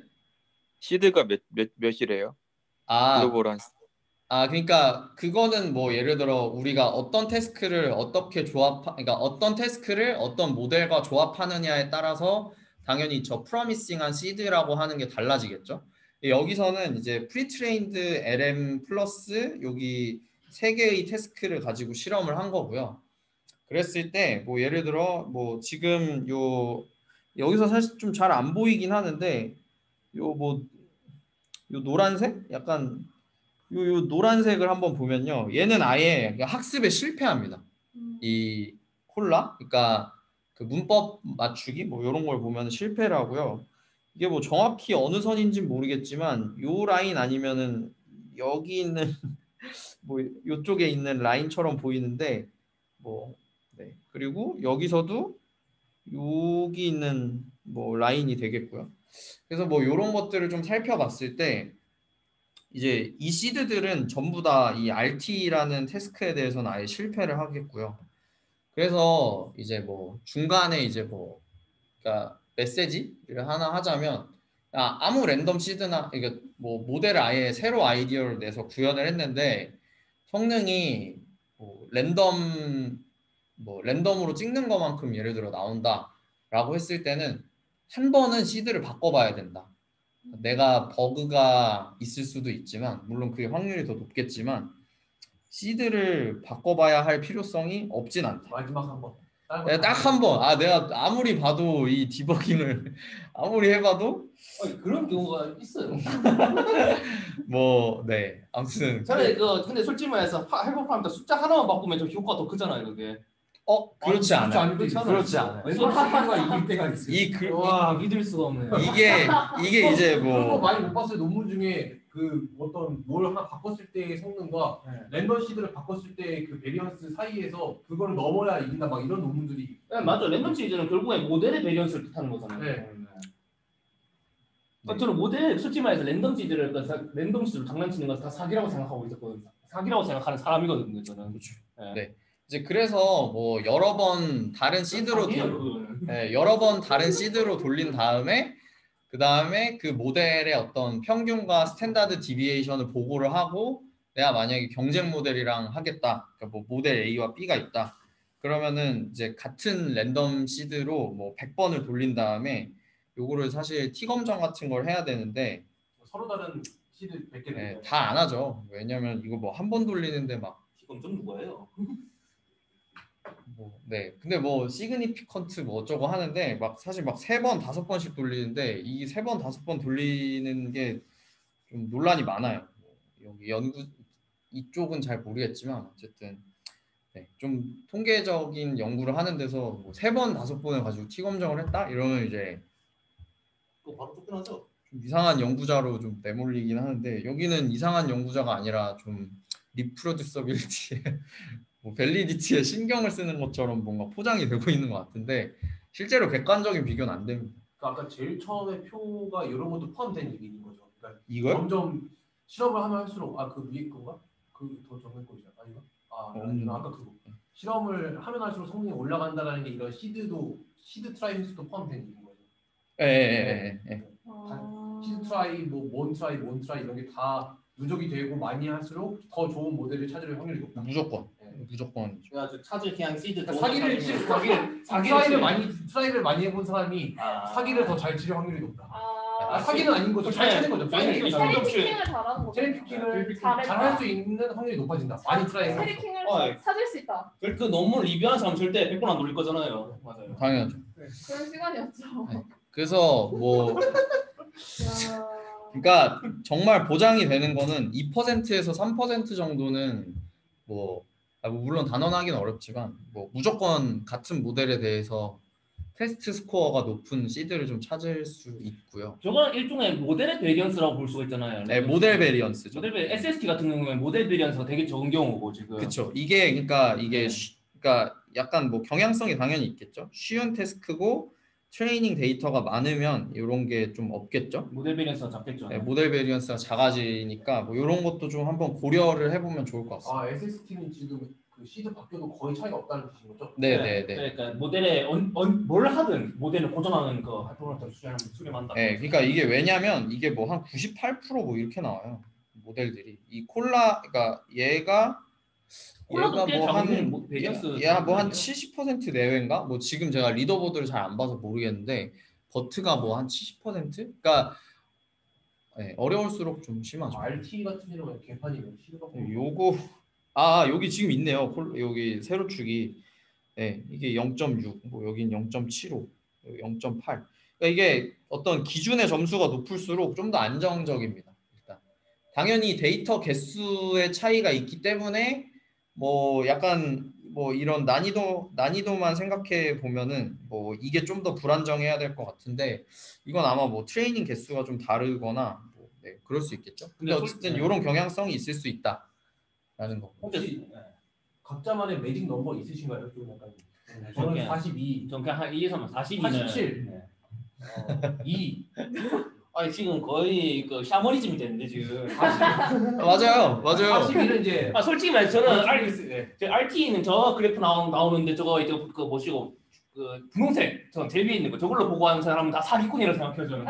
시드가 몇이래요? 아, 글로벌한. 그러니까 그거는 뭐 예를 들어 우리가 어떤 태스크를 어떻게 그러니까 어떤 태스크를 어떤 모델과 조합하느냐에 따라서 당연히 저 프로미싱한 시드라고 하는 게 달라지겠죠. 여기서는 이제 프리트레인드 LM 플러스 여기 세 개의 태스크를 가지고 실험을 한 거고요. 그랬을 때 뭐 예를 들어 뭐 지금 여기서 사실 좀 잘 안 보이긴 하는데 요 노란색 약간 요 노란색을 한번 보면요. 얘는 아예 학습에 실패합니다. 이 콜라, 그러니까 그 문법 맞추기 뭐 이런 걸 보면 실패를 하고요. 이게 뭐 정확히 어느 선인지는 모르겠지만 요 라인 아니면은 여기 있는 뭐 요쪽에 있는 라인처럼 보이는데 뭐 네. 그리고 여기서도 여기 있는 뭐 라인이 되겠고요. 그래서 뭐 이런 것들을 좀 살펴봤을 때 이제 이 시드들은 전부 다 이 RT라는 태스크에 대해서는 아예 실패를 하겠고요. 그래서 이제 뭐 중간에 이제 뭐 그러니까 메시지를 하나 하자면 아무 랜덤 시드나 그러니까 뭐 모델을 아예 새로 아이디어를 내서 구현을 했는데 성능이 뭐 랜덤으로 찍는 것만큼 예를 들어 나온다라고 했을 때는 한 번은 시드를 바꿔봐야 된다. 내가 버그가 있을 수도 있지만 물론 그게 확률이 더 높겠지만 시드를 바꿔봐야 할 필요성이 없진 않다. 마지막 한 번. 딱 한 번. 내가 아무리 봐도 이 디버깅을 아무리 해봐도 그런 경우가 있어요. 뭐 네. 아무튼 차라리 근데 솔직히 말해서 하이퍼파인터 숫자 하나만 바꾸면 좀 효과가 더 크잖아요, 그게. 그렇지 않아요. 그렇지 않아요. 왼손 시드가 이길 때가 있어요. 와, 믿을 수가 없네요. 이게 이제 그런 거 뭐 많이 못 봤어요. 논문 중에 그 어떤 뭘 하나 바꿨을 때의 성능과 랜덤 시드를 바꿨을 때 그 베리언스 사이에서 그거를 넘어야 이긴다 막 이런 논문들이. 네, 맞죠. 랜덤 시즈는 결국에 모델의 베리언스를 뜻하는 거잖아요. 네. 네. 저는 모델 솔직히 말해서 랜덤 시드를 랜덤 시드로 장난치는 건 다 사기라고 생각하고 있었거든요. 사기라고 생각하는 사람이거든요, 저는. 그렇죠. 네. 네. 이제 그래서 뭐 여러 번 다른 시드로 사기예요, 그거는. 여러 번 다른 시드로 돌린 다음에 그 다음에 그 모델의 어떤 평균과 스탠다드 디비에이션을 보고를 하고 내가 만약에 경쟁 모델이랑 하겠다. 그러니까 뭐 모델 A와 B가 있다. 그러면은 이제 같은 랜덤 시드로 뭐 100번을 돌린 다음에 요거를 사실 T 검정 같은 걸 해야 되는데 서로 다른 시드 100개 다 안 하죠. 왜냐면 이거 뭐 한 번 돌리는데 막 지금 좀 누구예요? 근데 뭐 시그니피컨트 뭐 어쩌고 하는데 막 사실 막 3번 5번씩 돌리는데 이 3번 5번 돌리는 게 좀 논란이 많아요. 여기 연구 이쪽은 잘 모르겠지만 어쨌든 좀 통계적인 연구를 하는 데서 뭐 3번 5번을 가지고 T 검정을 했다 이러면 이제 그거 바로 쫓겨나죠. 좀 이상한 연구자로 좀 내몰리긴 하는데 여기는 이상한 연구자가 아니라 좀 리프로듀서빌리티에 뭐 밸리디티에 신경을 쓰는 것처럼 뭔가 포장이 되고 있는 것 같은데 실제로 객관적인 비교는 안 됩니다. 그러니까 아까 제일 처음에 표가 이런 것도 포함된 얘기인 거죠. 그러니까 이걸? 점점 실험을 하면 할수록 그 위에 건가? 그 더 적은 거죠. 아닌가? 아까 그거. 실험을 하면 할수록 성능이 올라간다는 게 이런 시드 트라이 횟수도 포함된 얘기인 거죠. 예. 시드 트라이, 몬 트라이 이런 게 다 누적이 되고 많이 할수록 더 좋은 모델을 찾을 확률이 높다. 무조건. 네. 무조건. 그래가지고 찾을 그냥 시드 트라이를 많이 해본 사람이 사기를 더 잘 치를 확률이 높다. 사기는 아닌 거죠. 잘 찾는 거죠. 체리 피킹을 잘하는 거죠. 체리 피킹을 잘할 수 있는 확률이 높아진다. 많이 트라이. 체리 킹을 찾을 수 있다. 그 논문 리뷰하는 사람 절대 100번 안 돌릴 거잖아요. 맞아요. 당연하죠. 그런 시간이었죠. 그래서 뭐 그러니까 정말 보장이 되는 거는 2%에서 3% 정도는 뭐 물론 단언하기는 어렵지만 뭐 무조건 같은 모델에 대해서 테스트 스코어가 높은 시드를 좀 찾을 수 있고요. 저건 일종의 모델의 베리언스라고 볼 수가 있잖아요. 네, 모델 베리언스죠. 모델 SST 같은 경우에 모델 베리언스가 되게 적은 경우고 지금. 그렇죠. 이게 그러니까 약간 뭐 경향성이 당연히 있겠죠. 쉬운 태스크고 트레이닝 데이터가 많으면 이런 게 좀 없겠죠. 모델 베리언스가 작겠죠. 네, 모델 베리언스가 작아지니까 뭐 이런 것도 좀 한번 고려를 해보면 좋을 것 같습니다. SST는 지금 그 시드 바뀌어도 거의 차이가 없다는 뜻인 거죠? 네. 그러니까 모델에 뭘 하든 모델을 고정하는 그 활동을 더 수렴한다. 네, 그러니까 이게 왜냐면 이게 뭐 한 98% 이렇게 나와요. 모델들이 이 그러니까 얘가 콜라도 꽤 뭐한 작은 베리언스. 뭐 한 70% 내외인가? 뭐 지금 제가 리더보드를 잘 안 봐서 모르겠는데 버트가 뭐 한 70%? 그러니까 어려울수록 좀 심하죠. RT 같은 경우는 개판이면 시드가 요거 여기 지금 있네요. 여기 세로축이 이게 0.6, 뭐 여긴 0.75, 0.8. 그러니까 이게 어떤 기준의 점수가 높을수록 좀 더 안정적입니다. 일단 당연히 데이터 개수의 차이가 있기 때문에 뭐 약간 뭐 이런 난이도만 생각해 보면은 뭐 이게 좀 더 불안정해야 될 것 같은데 이건 아마 뭐 트레이닝 개수가 좀 다르거나 뭐 그럴 수 있겠죠. 근데 어쨌든 이런 경향성이 있을 수 있다라는 거. 혹시 각자만의 매직 넘버 있으신가요? 좀 약간 저는 42, 전 그냥 한 2에서만 42는 87, 2. 아니 지금 거의 그 샤머니즘이 됐는데 지금. 맞아요. 42는 이제 솔직히 말해 저는 RT는 저 그래프 나오는데 저거 이제 그 뭐시고 그 분홍색 저 제일 위에 있는 거 저걸로 보고 하는 사람은 다 사기꾼이라고 생각해요 저는.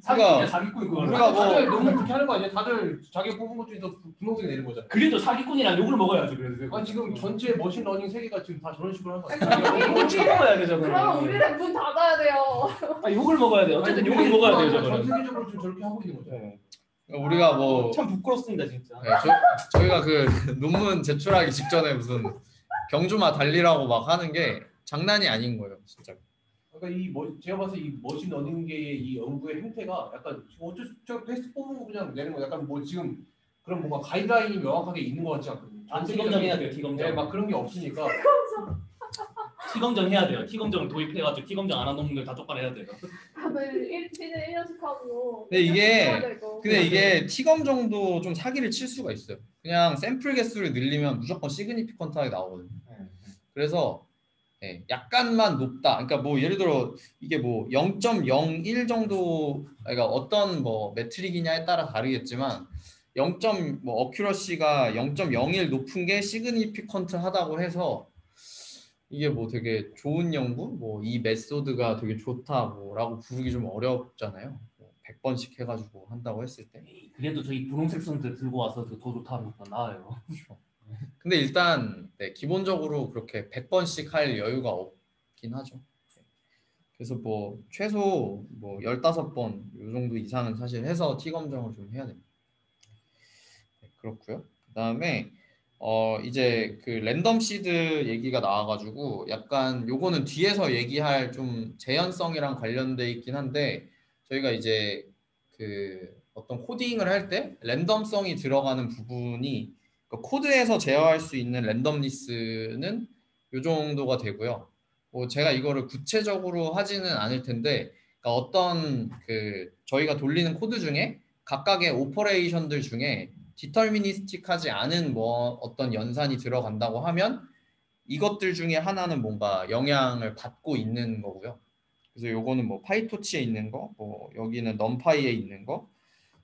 사기꾼 그거. 다들 너무 그렇게 하는 거 아니야? 다들 자기 뽑은 것 중에서 분홍색 내는 거잖아. 그래도 사기꾼이란 욕을 먹어야죠. 그래서 아니 지금 전체 머신 러닝 세계가 지금 다 저런 식으로 하는 거 아니, 아니야? 욕을 쳐먹어야 돼 저거는. 그럼 우리는 문 닫아야 돼요. 욕을 먹어야 돼. 어쨌든 욕을 먹어야 돼요 전 저거는. 세계적으로 지금 저렇게 하고 있는 거죠. 우리가 뭐 참 부끄럽습니다 진짜. 저희가 그 논문 제출하기 직전에 무슨 경주마 달리라고 막 하는 게 장난이 아닌 거예요, 진짜. 그러니까 제가 봐서 이 머신 러닝계의 이 연구의 행태가 약간 어쩔 수 테스트 뽑은 그냥 내는 거 약간 뭐 지금 그런 뭔가 가이드라인이 명확하게 있는 것 같지 않거든요. T검정 해야 돼요. T검정. 네, 막 그런 게 없으니까. T검정 해야 돼요. T검정 도입해가지고 T검정 안 한 놈들 다 쫓아내야 돼요. 다들 시즌 1년씩 하고. 근데 해야 되고. 이게 T검정도 좀 사기를 칠 수가 있어요. 그냥 샘플 개수를 늘리면 무조건 시그니피컨트하게 나오거든요. 그래서 약간만 높다. 그러니까 뭐 예를 들어 이게 뭐 0.01 정도, 그러니까 어떤 뭐 매트릭이냐에 따라 다르겠지만 0. 뭐 어큐러시가 0.01 높은 게 시그니피컨트 하다고 해서 이게 뭐 되게 좋은 연구, 뭐 이 메소드가 되게 좋다 뭐라고 부르기 좀 어렵잖아요. 100번씩 해가지고 한다고 했을 때. 그래도 저희 분홍색 선들 들고 와서 더 좋다는 것도 나아요. 그렇죠. 근데 일단 기본적으로 그렇게 100번씩 할 여유가 없긴 하죠. 그래서 뭐 최소 뭐 15번 이 정도 이상은 사실 해서 T 검정을 좀 해야 됩니다. 그렇고요. 그다음에 이제 그 랜덤 시드 얘기가 나와가지고 약간 요거는 뒤에서 얘기할 좀 재현성이랑 관련돼 있긴 한데 저희가 이제 그 어떤 코딩을 할 때 랜덤성이 들어가는 부분이 코드에서 제어할 수 있는 랜덤리스는 요 정도가 되고요. 뭐 제가 이거를 구체적으로 하지는 않을 텐데 그러니까 어떤 그 저희가 돌리는 코드 중에 각각의 오퍼레이션들 중에 디터미니스틱하지 않은 뭐 어떤 연산이 들어간다고 하면 이것들 중에 하나는 뭔가 영향을 받고 있는 거고요. 그래서 요거는 뭐 파이토치에 있는 거, 뭐 여기는 넘파이에 있는 거,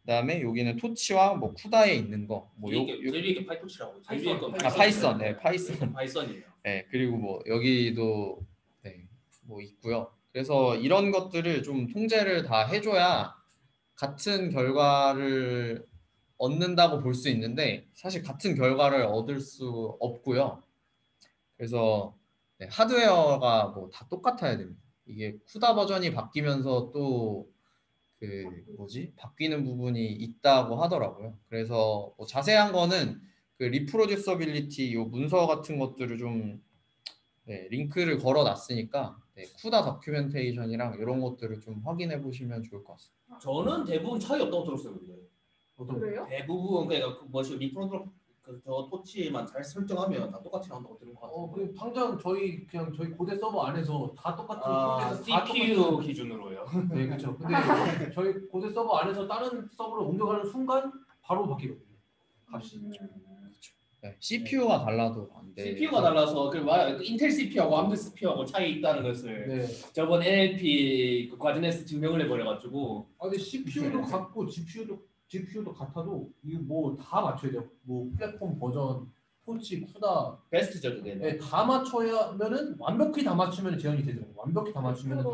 그다음에 여기는 토치와 뭐 쿠다에 있는 거, 뭐 제일 위에 파이토치라고. 제일 위에 건 파이썬, 파이썬. 파이썬이에요. 그리고 뭐 여기도 뭐 있고요. 그래서 이런 것들을 좀 통제를 다 해줘야 같은 결과를 얻는다고 볼 수 있는데 사실 같은 결과를 얻을 수 없고요. 그래서 하드웨어가 뭐 다 똑같아야 됩니다. 이게 쿠다 버전이 바뀌면서 또 그 뭐지 바뀌는 부분이 있다고 하더라고요. 그래서 뭐 자세한 거는 그 리프로듀서빌리티 요 문서 같은 것들을 좀 링크를 걸어 놨으니까 쿠다 다큐멘테이션이랑 이런 것들을 좀 확인해 보시면 좋을 것 같습니다. 저는 대부분 차이 없다고 들었어요. 근데. 그래요? 대부분 그러니까 그 뭐지 리프로드 그저 토치만 잘 설정하면 다 똑같이 나온다고 들은 것 같아요. 그 당장 저희 고대 서버 안에서 다 똑같은 코드에서 다 CPU 똑같은 기준으로요. 네, 그렇죠. 근데 저희 고대 서버 안에서 다른 서버로 옮겨가는 순간 바로 바뀌거든요. 값이. CPU가 달라도 안 돼. CPU가 달라서 그 인텔 CPU하고 암드 CPU하고 차이 있다는 것을 네. 저번 NLP 그 과정에서 증명을 해버려가지고. 근데 CPU도 같고 GPU도 같아도 이거 뭐 다 맞춰야 돼요. 뭐 플랫폼 버전, 토치, 쿠다, 베스트죠 그게. 네, 다 맞춰야면은 완벽히 다 맞추면 재현이 되더라고요. 완벽히 다 맞추면 다.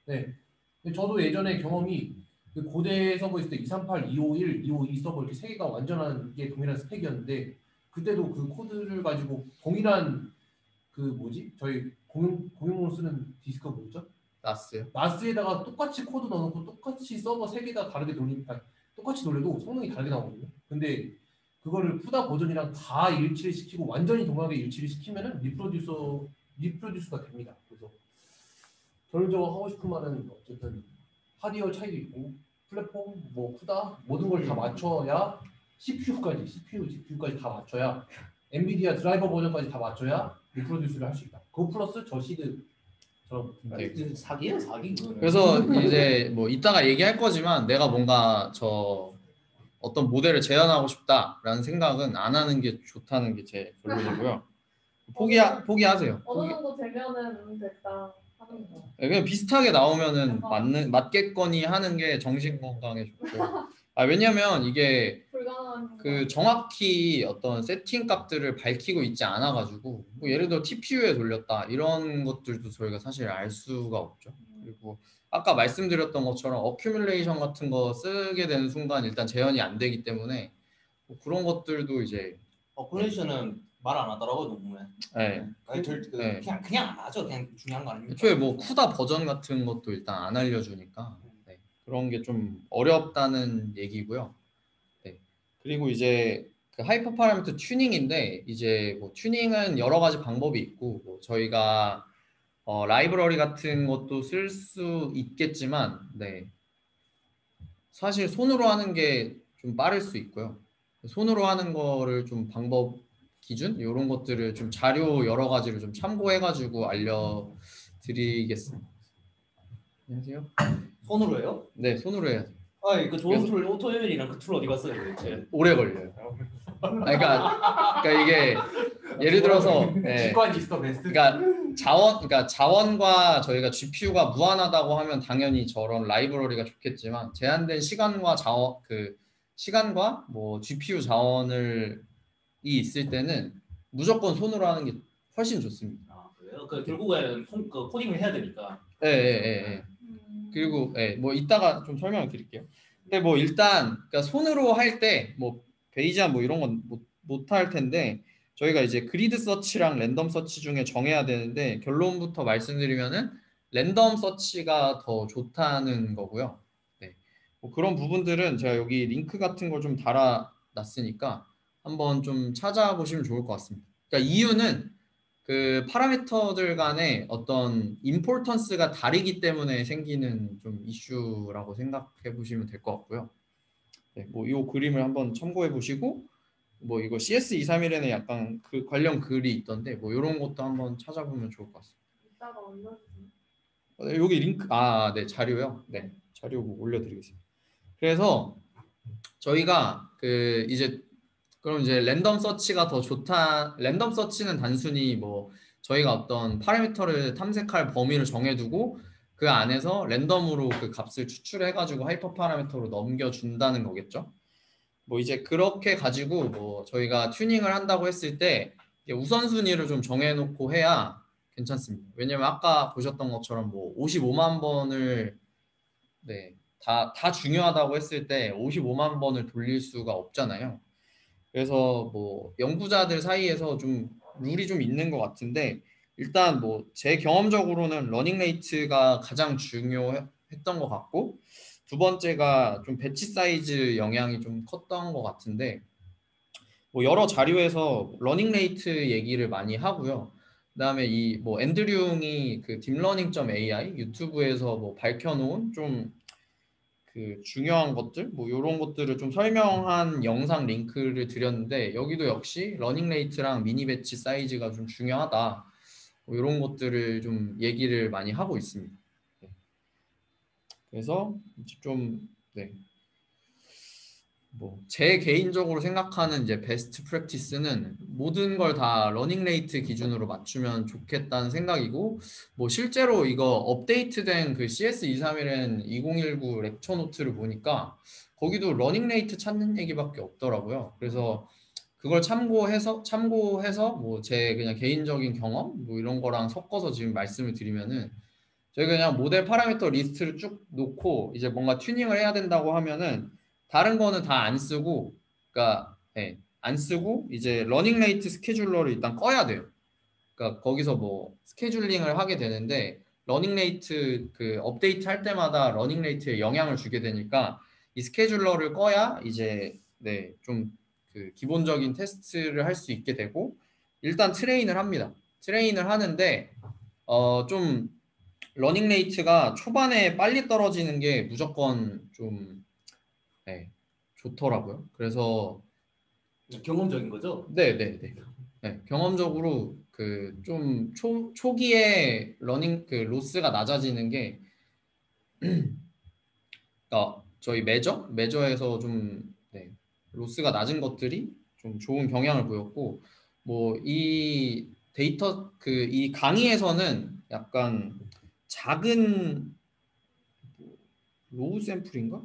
네. 근데 저도 예전에 경험이 그 고대 서버 있을 때 238, 251, 252 서버 이렇게 세 개가 완전한 게 동일한 스펙이었는데 그때도 그 코드를 가지고 동일한 그 뭐지 저희 공용으로 쓰는 디스크가 뭐였죠? 나스요. 나스에다가 똑같이 코드 넣어놓고 똑같이 서버 세 개 다 다르게 돌리니까 똑같이 돌려도 성능이 다르게 나오거든요. 근데 그거를 쿠다 버전이랑 다 일치를 시키고 완전히 동일하게 일치를 시키면은 리프로듀스가 됩니다. 그래서 결론적으로 하고 싶은 말은 어쨌든 하드웨어 차이도 있고 플랫폼 뭐 쿠다 모든 걸 다 맞춰야 GPU까지 다 맞춰야 엔비디아 드라이버 버전까지 다 맞춰야 리프로듀스를 할 수 있다. 그거 플러스 저 시드처럼 사기예요 사기. 그래서 이제 뭐 이따가 얘기할 거지만 내가 뭔가 저 어떤 모델을 재현하고 싶다라는 생각은 안 하는 게 좋다는 게 제 결론이고요. 포기하세요. 어느 정도 되면은 됐다 하는 거. 그냥 비슷하게 나오면은 맞겠거니 하는 게 정신 건강에 좋고. 왜냐면 이게 불가능한 그 정확히 어떤 세팅 값들을 밝히고 있지 않아 가지고 뭐 예를 들어 TPU에 돌렸다 이런 것들도 저희가 사실 알 수가 없죠. 그리고 아까 말씀드렸던 것처럼 어큐뮬레이션 같은 거 쓰게 되는 순간 일단 재현이 안 되기 때문에 뭐 그런 것들도 이제 어플레이션은 말 안 하더라고요 녹음에. 네. 그냥 안 하죠. 그냥 중요한 거 아닙니까? 애초에 뭐 쿠다 버전 같은 것도 일단 안 알려주니까 그런 게 좀 어렵다는 얘기고요. 그리고 이제 그 하이퍼 파라미터 튜닝인데 이제 뭐 튜닝은 여러 가지 방법이 있고 뭐 저희가 라이브러리 같은 것도 쓸 수 있겠지만 사실 손으로 하는 게 좀 빠를 수 있고요. 손으로 하는 거를 좀 방법 기준 이런 것들을 좀 자료 여러 가지를 좀 참고해 가지고 알려드리겠습니다. 안녕하세요. 손으로 해요? 네, 손으로 해야 돼요. 그 좋은 툴 오토ML이랑 그 툴 어디 갔어요 도대체? 오래 걸려요. 그러니까 이게 예를 들어서 직관이 있어 베스트. 그러니까 그러니까 자원과 저희가 GPU가 무한하다고 하면 당연히 저런 라이브러리가 좋겠지만 제한된 시간과 시간과 뭐 GPU 자원을 이 있을 때는 무조건 손으로 하는 게 훨씬 좋습니다. 아, 그래요? 그 결국에는 코딩을 해야 되니까. 예, 예, 예, 예. 그리고 뭐 이따가 좀 설명을 드릴게요. 근데 뭐 일단 그러니까 손으로 할 때 뭐 베이지안 뭐 이런 건 못 할 텐데 저희가 이제 그리드 서치랑 랜덤 서치 중에 정해야 되는데 결론부터 말씀드리면은 랜덤 서치가 더 좋다는 거고요. 네. 뭐 그런 부분들은 제가 여기 링크 같은 걸 좀 달아놨으니까 한번 좀 찾아보시면 좋을 것 같습니다. 그러니까 이유는 그 파라미터들 간의 어떤 임포턴스가 다르기 때문에 생기는 좀 이슈라고 생각해 보시면 될 것 같고요. 네, 뭐 이 그림을 한번 참고해 보시고 뭐 이거 CS231에는 약간 그 관련 글이 있던데 뭐 이런 것도 한번 찾아보면 좋을 것 같습니다. 이따가 올려주세요. 네, 여기 링크 네 자료요. 네 자료 올려드리겠습니다. 그래서 저희가 그 이제 그럼 이제 랜덤 서치가 더 좋다. 랜덤 서치는 단순히 뭐 저희가 어떤 파라미터를 탐색할 범위를 정해두고 그 안에서 랜덤으로 그 값을 추출해가지고 하이퍼 파라미터로 넘겨준다는 거겠죠. 뭐 이제 그렇게 가지고 뭐 저희가 튜닝을 한다고 했을 때 우선순위를 좀 정해놓고 해야 괜찮습니다. 왜냐면 아까 보셨던 것처럼 뭐 55만 번을 다 중요하다고 했을 때 55만 번을 돌릴 수가 없잖아요. 그래서 뭐 연구자들 사이에서 좀 룰이 좀 있는 것 같은데 일단 뭐 제 경험적으로는 러닝 레이트가 가장 중요했던 것 같고 두 번째가 좀 배치 사이즈 영향이 좀 컸던 것 같은데 뭐 여러 자료에서 러닝 레이트 얘기를 많이 하고요. 그다음에 이 뭐 앤드류잉이 그 딥러닝.ai 유튜브에서 뭐 밝혀놓은 좀 그 중요한 것들 뭐 이런 것들을 좀 설명한 영상 링크를 드렸는데 여기도 역시 러닝 레이트랑 미니 배치 사이즈가 좀 중요하다 뭐 이런 것들을 좀 얘기를 많이 하고 있습니다. 네. 그래서 좀 뭐 제 개인적으로 생각하는 이제 베스트 프랙티스는 모든 걸 다 러닝 레이트 기준으로 맞추면 좋겠다는 생각이고 뭐 실제로 이거 업데이트된 그 CS231N 2019 렉처 노트를 보니까 거기도 러닝 레이트 찾는 얘기밖에 없더라고요. 그래서 그걸 참고해서 뭐 제 그냥 개인적인 경험 뭐 이런 거랑 섞어서 지금 말씀을 드리면은 저희가 그냥 모델 파라미터 리스트를 쭉 놓고 이제 뭔가 튜닝을 해야 된다고 하면은 다른 거는 다 안 쓰고 그러니까 안 쓰고 이제 러닝 레이트 스케줄러를 일단 꺼야 돼요. 그러니까 거기서 뭐 스케줄링을 하게 되는데 러닝 레이트 그 업데이트 할 때마다 러닝 레이트에 영향을 주게 되니까 이 스케줄러를 꺼야 이제 좀 그 기본적인 테스트를 할 수 있게 되고 일단 트레인을 합니다. 트레인을 하는데 좀 러닝 레이트가 초반에 빨리 떨어지는 게 무조건 좀 좋더라고요. 그래서 경험적인 거죠? 네네네. 경험적으로 그 좀 초기에 러닝 그 로스가 낮아지는 게 저희 매저에서 좀 로스가 낮은 것들이 좀 좋은 경향을 보였고 뭐 이 데이터 그 이 강의에서는 약간 작은 로우 샘플인가?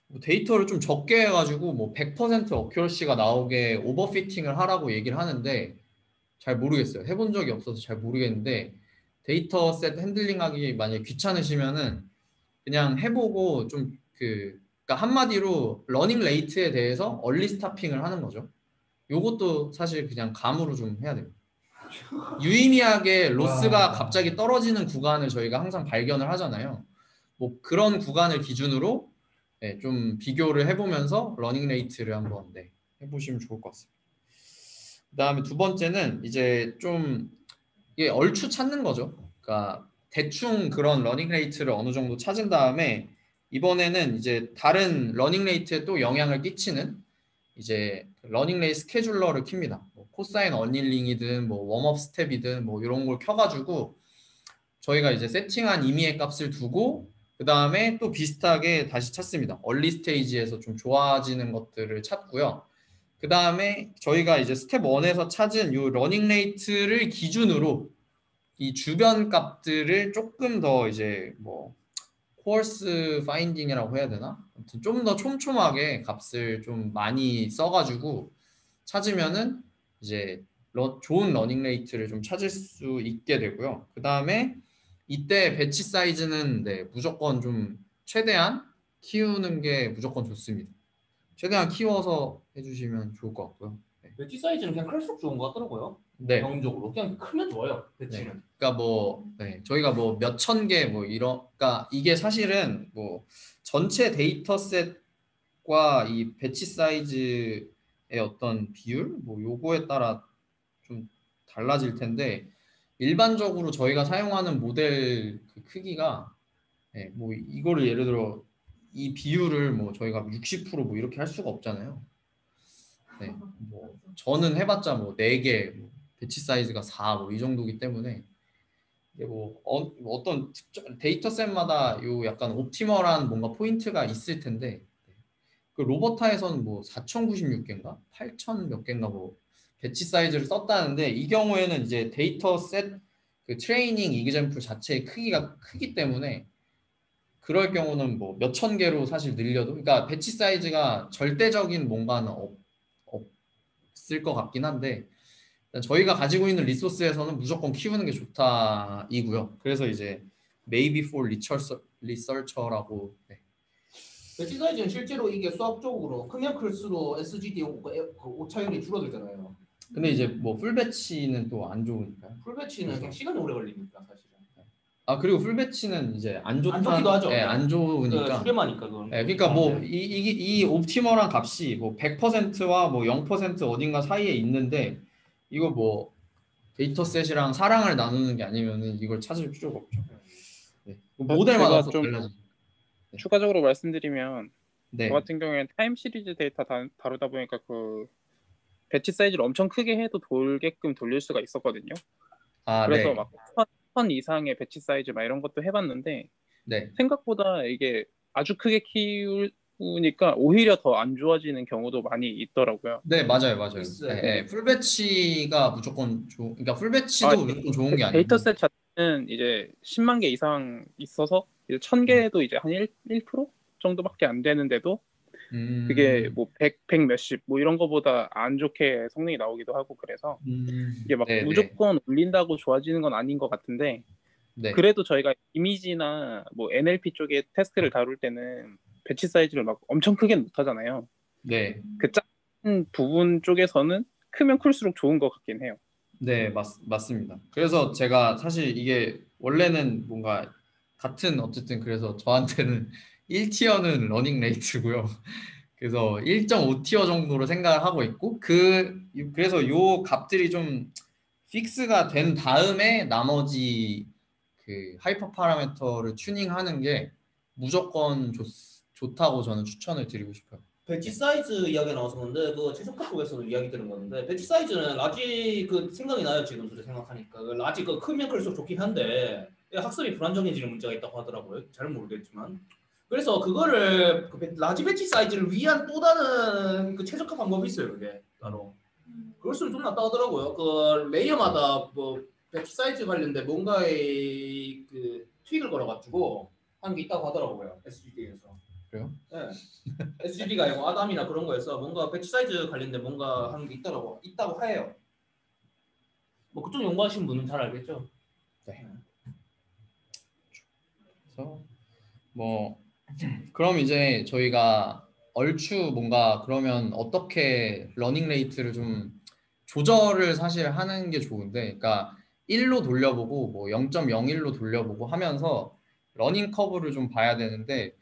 뭐 데이터를 좀 적게 해가지고 뭐 100% 어큐러시가 나오게 오버피팅을 하라고 얘기를 하는데 잘 모르겠어요. 해본 적이 없어서 잘 모르겠는데 데이터 셋 핸들링하기 만약에 귀찮으시면은 그냥 해보고 좀 그러니까 한마디로 러닝 레이트에 대해서 얼리 스타핑을 하는 거죠. 요것도 사실 그냥 감으로 좀 해야 됩니다. 유의미하게 로스가 갑자기 떨어지는 구간을 저희가 항상 발견을 하잖아요. 뭐 그런 구간을 기준으로 좀 비교를 해보면서 러닝 레이트를 한번 해보시면 좋을 것 같습니다. 그다음에 두 번째는 이제 좀 이게 얼추 찾는 거죠. 그러니까 대충 그런 러닝 레이트를 어느 정도 찾은 다음에 이번에는 이제 다른 러닝 레이트에 또 영향을 끼치는 이제 러닝 레이트 스케줄러를 킵니다. 뭐 코사인 어닐링이든 뭐 웜업 스텝이든 뭐 이런 걸 켜가지고 저희가 이제 세팅한 임의의 값을 두고 그 다음에 또 비슷하게 다시 찾습니다. 얼리 스테이지에서 좀 좋아지는 것들을 찾고요. 그 다음에 저희가 이제 스텝 1에서 찾은 이 러닝 레이트를 기준으로 이 주변 값들을 조금 더 이제 뭐 코어스 파인딩이라고 해야 되나? 아무튼 좀 더 촘촘하게 값을 좀 많이 써가지고 찾으면은 이제 좋은 러닝 레이트를 좀 찾을 수 있게 되고요. 그 다음에 이때 배치 사이즈는 네, 무조건 좀 최대한 키우는 게 무조건 좋습니다. 최대한 키워서 해주시면 좋을 것 같고요. 네. 배치 사이즈는 그냥 클수록 좋은 것 같더라고요. 네. 경험적으로 그냥 크면 좋아요. 배치는. 그러니까 뭐 네, 저희가 뭐 몇 천 개 뭐 이런 그러니까 이게 사실은 뭐 전체 데이터셋과 이 배치 사이즈의 어떤 비율 뭐 요거에 따라 좀 달라질 텐데 일반적으로 저희가 사용하는 모델 그 크기가 네, 뭐 이거를 예를 들어 이 비율을 뭐 저희가 60%뭐 이렇게 할 수가 없잖아요. 네, 뭐 저는 해봤자 뭐 4개 뭐 배치 사이즈가 4 뭐 이 정도기 때문에 이게 뭐 어떤 특정 데이터셋마다 요 약간 옵티멀한 뭔가 포인트가 있을 텐데 그 로버타에서는 뭐 4,096개인가 8,000 몇 개인가 뭐 배치 사이즈를 썼다는데 이 경우에는 이제 데이터셋 그 트레이닝 이그젬플 자체의 크기가 크기 때문에 그럴 경우는 뭐 몇천 개로 사실 늘려도 그러니까 배치 사이즈가 절대적인 뭔가는 없을 것 같긴 한데 저희가 가지고 있는 리소스에서는 무조건 키우는 게 좋다이고요. 그래서 이제 maybe for researcher라고 네. 배치 사이즈는 실제로 이게 수학적으로 크면 클수록 SGD 오차율이 줄어들잖아요. 근데 이제 뭐 풀배치는 또 안 좋으니까요. 풀배치는 그냥 시간이 오래 걸리니까 사실은. 아 그리고 풀배치는 이제 안 좋다. 안 좋기도 하죠. 네, 안 좋으니까. 수렴하니까 그건. 네, 그러니까 뭐 이 옵티멀한 값이 뭐 100%와 뭐 0% 어딘가 사이에 있는데 이거 뭐 데이터셋이랑 사랑을 나누는 게 아니면은 이걸 찾을 필요가 없죠. 네. 모델마다 제가 또 좀 달라지죠. 네. 추가적으로 말씀드리면 저 네. 같은 경우에는 타임 시리즈 데이터 다루다 보니까 그 배치 사이즈를 엄청 크게 해도 돌게끔 돌릴 수가 있었거든요. 아, 그래서 네. 막 선 이상의 배치 사이즈 막 이런 것도 해봤는데 네. 생각보다 이게 아주 크게 키우니까 오히려 더 안 좋아지는 경우도 많이 있더라고요. 네, 맞아요, 맞아요. 있어요. 네, 네. 풀배치가 무조건 그러니까 아, 풀배치도 무조건 좋은 게 아니고. 데이터셋 자체는 이제 10만 개 이상 있어서 이제 1000개도 이제 한 1% 정도밖에 안 되는데도 그게 뭐 100 몇십 뭐 이런 거보다 안 좋게 성능이 나오기도 하고 그래서 이게 막 네, 네. 무조건 올린다고 좋아지는 건 아닌 것 같은데 네. 그래도 저희가 이미지나 뭐 NLP 쪽에 태스크를 다룰 때는 배치 사이즈를 막 엄청 크게는 못 하잖아요. 네. 그 작은 부분 쪽에서는 크면 클수록 좋은 것 같긴 해요. 네, 맞습니다. 그래서 제가 사실 이게 원래는 뭔가 같은 어쨌든 그래서 저한테는 1티어는 러닝 레이트고요. 그래서 1.5티어 정도로 생각을 하고 있고 그래서 요 값들이 좀 픽스가 된 다음에 나머지 그 하이퍼 파라미터를 튜닝하는 게 무조건 좋다고 저는 추천을 드리고 싶어요. 배치 사이즈 이야기 나와서 그런데 그 최석화 쪽에서도 이야기 들은 건데 배치 사이즈는 라지 그 생각이 나요 지금 생각하니까 그 라지 그 크면 클수록 좋긴 한데 학습이 불안정해지는 문제가 있다고 하더라고요. 잘 모르겠지만 그래서 그거를 그 라지 배치 사이즈를 위한 또 다른 그 최적화 방법이 있어요. 그게 따로 그럴수록 좀 낫다 하더라고요. 그 레이어마다 뭐 배치 사이즈 관련된 뭔가의 그 트윅을 걸어가지고 하는 게 있다고 하더라고요. SGD에서. 그래요? 네. SGD가 아니고 아담이나 그런 거에서 뭔가 배치 사이즈 관련된 뭔가 하는 게 있다고 해요. 뭐 그쪽 연구하시는 분은 잘 알겠죠. 네. 그래서 뭐 그럼 이제 저희가 얼추 뭔가 그러면 어떻게 러닝 레이트를 좀 조절을 사실 하는 게 좋은데, 그러니까 1로 돌려보고 뭐 0.01로 돌려보고 하면서 러닝 커브를 좀 봐야 되는데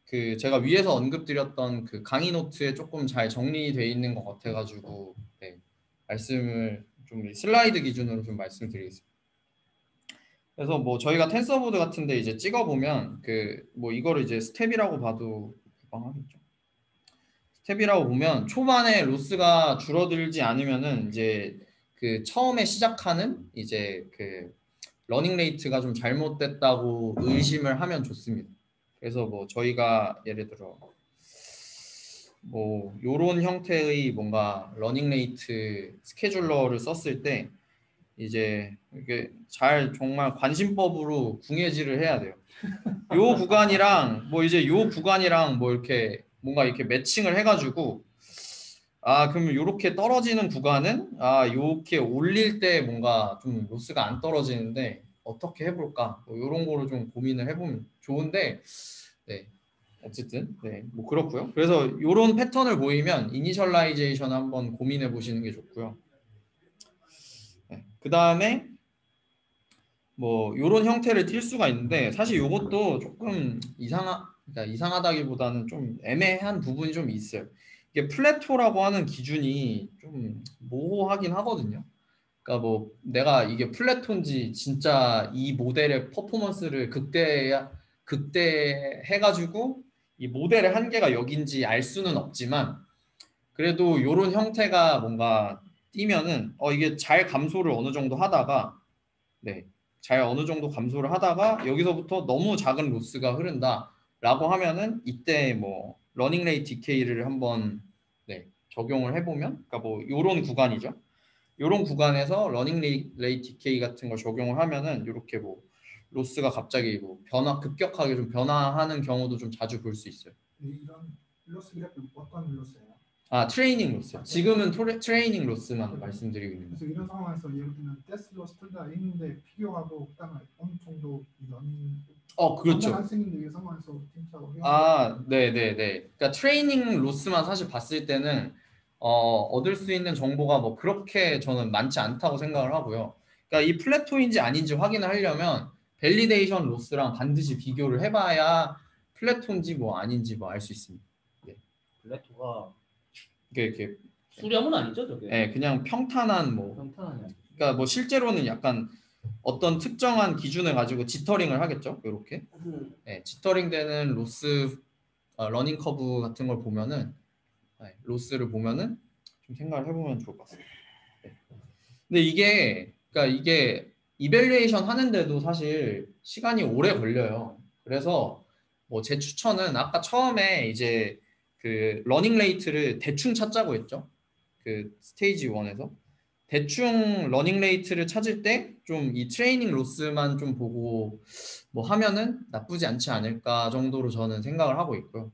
그 제가 위에서 언급드렸던 그 강의 노트에 조금 잘 정리되어 있는 것 같아가지고 네, 말씀을 좀 슬라이드 기준으로 좀 말씀드리겠습니다. 그래서 뭐 저희가 텐서보드 같은데 이제 찍어보면 그 뭐 이거를 이제 스텝이라고 봐도 무방하겠죠. 스텝이라고 보면 초반에 로스가 줄어들지 않으면은 이제 그 처음에 시작하는 이제 그 러닝 레이트가 좀 잘못됐다고 의심을 하면 좋습니다. 그래서 뭐 저희가 예를 들어 뭐 요런 형태의 뭔가 러닝 레이트 스케줄러를 썼을 때 이제 이게 잘 정말 관심법으로 궁예질을 해야 돼요. 요 구간이랑 뭐 이제 요 구간이랑 뭐 이렇게 뭔가 이렇게 매칭을 해가지고 그러면 요렇게 떨어지는 구간은 요렇게 올릴 때 뭔가 좀 로스가 안 떨어지는데 어떻게 해볼까? 뭐 요런 거로 좀 고민을 해보면 좋은데 네. 어쨌든 뭐 그렇고요. 그래서 요런 패턴을 보이면 이니셜라이제이션 한번 고민해 보시는 게 좋고요. 그 다음에 뭐 요런 형태를 띌 수가 있는데 사실 요것도 조금 그러니까 이상하다기보다는 좀 애매한 부분이 좀 있어요. 이게 플래토라고 하는 기준이 좀 모호하긴 하거든요. 그러니까 뭐 내가 이게 플래토인지 진짜 이 모델의 퍼포먼스를 극대 해가지고 이 모델의 한계가 여긴지 알 수는 없지만 그래도 요런 형태가 뭔가 띄면은 이게 잘 감소를 어느 정도 하다가 잘 어느 정도 감소를 하다가 여기서부터 너무 작은 로스가 흐른다라고 하면은 이때 뭐 러닝 레이트 디케이를 한번 적용을 해보면 그러니까 뭐 요런 구간이죠. 요런 구간에서 러닝 레이트 디케이 같은 걸 적용을 하면은 이렇게 뭐 로스가 갑자기 뭐 급격하게 좀 변화하는 경우도 좀 자주 볼 수 있어요. 이런 로스 그래프 어떤 로스예요? 트레이닝 로스요. 지금은 트레이닝 로스만 말씀드리고 있는 그래서 거예요. 이런 상황에서 예를 들면 데스 로스 둘 다 있는데 비교하고 그다음에 어느 정도 이런 그렇죠. 학생인데 이 상황에서 진짜 네네네. 그러니까 트레이닝 로스만 사실 봤을 때는 얻을 수 있는 정보가 뭐 그렇게 저는 많지 않다고 생각을 하고요. 그러니까 이 플래토인지 아닌지 확인을 하려면 밸리데이션 로스랑 반드시 비교를 해봐야 플래토인지 뭐 아닌지 뭐 알 수 있습니다. 플래토가 이렇게 수렴은 아니죠, 저게? 그냥 평탄한 평탄하냐. 그러니까 뭐 실제로는 약간 어떤 특정한 기준을 가지고 지터링을 하겠죠. 이렇게 지터링 되는 로스 러닝 커브 같은 걸 보면은 로스를 보면은 좀 생각을 해보면 좋을 것 같습니다. 근데 이게 이밸류에이션 하는데도 사실 시간이 오래 걸려요. 그래서 뭐 제 추천은 아까 처음에 이제 그 러닝 레이트를 대충 찾자고 했죠. 그 스테이지 1에서 대충 러닝 레이트를 찾을 때 좀 이 트레이닝 로스만 좀 보고 뭐 하면은 나쁘지 않지 않을까 정도로 저는 생각을 하고 있고요.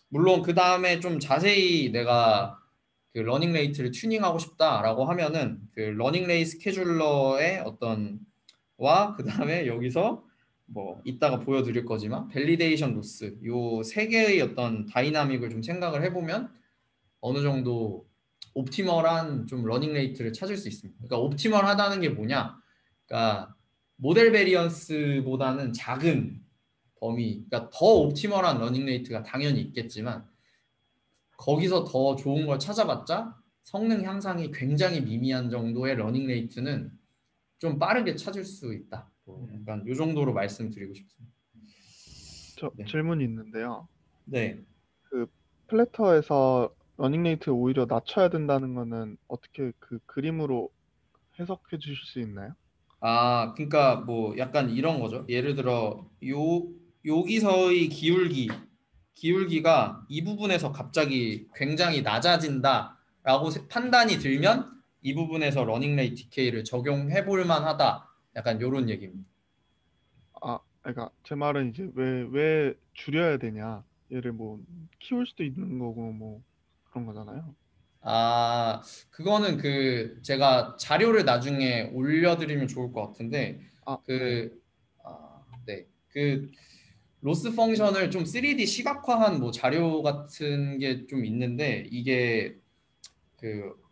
물론 그 다음에 좀 자세히 내가 그 러닝 레이트를 튜닝하고 싶다라고 하면은 그 러닝 레이 스케줄러의 그 다음에 여기서 뭐 이따가 보여드릴 거지만 밸리데이션 로스 요 세 개의 어떤 다이나믹을 좀 생각을 해보면 어느 정도 옵티멀한 좀 러닝 레이트를 찾을 수 있습니다. 그러니까 옵티멀하다는 게 뭐냐? 그러니까 모델 베리언스보다는 작은 범위, 그러니까 더 옵티멀한 러닝 레이트가 당연히 있겠지만 거기서 더 좋은 걸 찾아봤자 성능 향상이 굉장히 미미한 정도의 러닝 레이트는 좀 빠르게 찾을 수 있다. 약간 이 정도로 말씀드리고 싶습니다. 저 네. 질문이 있는데요. 네. 그 플래터에서 러닝 레이트 오히려 낮춰야 된다는 거는 어떻게 그 그림으로 해석해 주실 수 있나요? 그러니까 뭐 약간 이런 거죠. 예를 들어 여기서의 기울기가 이 부분에서 갑자기 굉장히 낮아진다라고 판단이 들면 이 부분에서 러닝 레이트 디케이를 적용해 볼 만하다. 약간 이런 얘기입니다. 그러니까 제 말은 이제 왜 줄여야 되냐? 얘를 뭐 키울 수도 있는 거고 뭐 그런 거잖아요. 그거는 제가 자료를 나중에 올려드리면 좋을 것 같은데 네. 네. 로스 펑션을 좀 3D 시각화한 뭐 자료 같은 게 좀 있는데 이게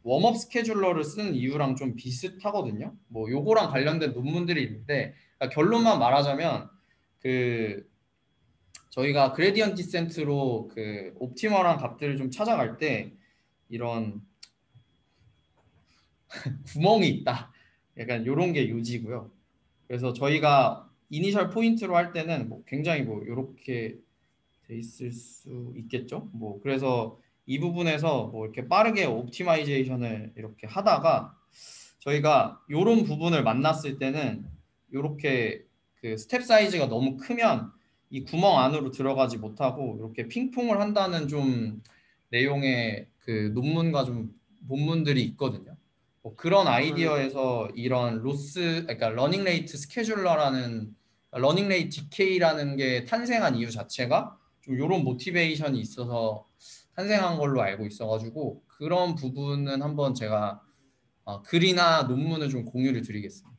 웜업 스케줄러를 쓰는 이유랑 좀 비슷하거든요. 뭐 요거랑 관련된 논문들이 있는데 그러니까 결론만 말하자면 저희가 그레디언트 디센트로 옵티멀한 값들을 좀 찾아갈 때 이런 구멍이 있다. 약간 요런 게 요지고요. 그래서 저희가 이니셜 포인트로 할 때는 뭐 굉장히 뭐 요렇게 돼 있을 수 있겠죠. 뭐 그래서 이 부분에서 뭐 이렇게 빠르게 옵티마이제이션을 이렇게 하다가 저희가 요런 부분을 만났을 때는 요렇게 스텝 사이즈가 너무 크면 이 구멍 안으로 들어가지 못하고 이렇게 핑퐁을 한다는 좀 내용의 논문과 좀 본문들이 있거든요. 뭐 그런 아이디어에서 이런 그러니까 러닝 레이트 스케줄러라는 러닝 레이트 디케이라는 게 탄생한 이유 자체가 좀 이런 모티베이션이 있어서 탄생한 걸로 알고 있어가지고 그런 부분은 한번 제가 글이나 논문을 좀 공유를 드리겠습니다.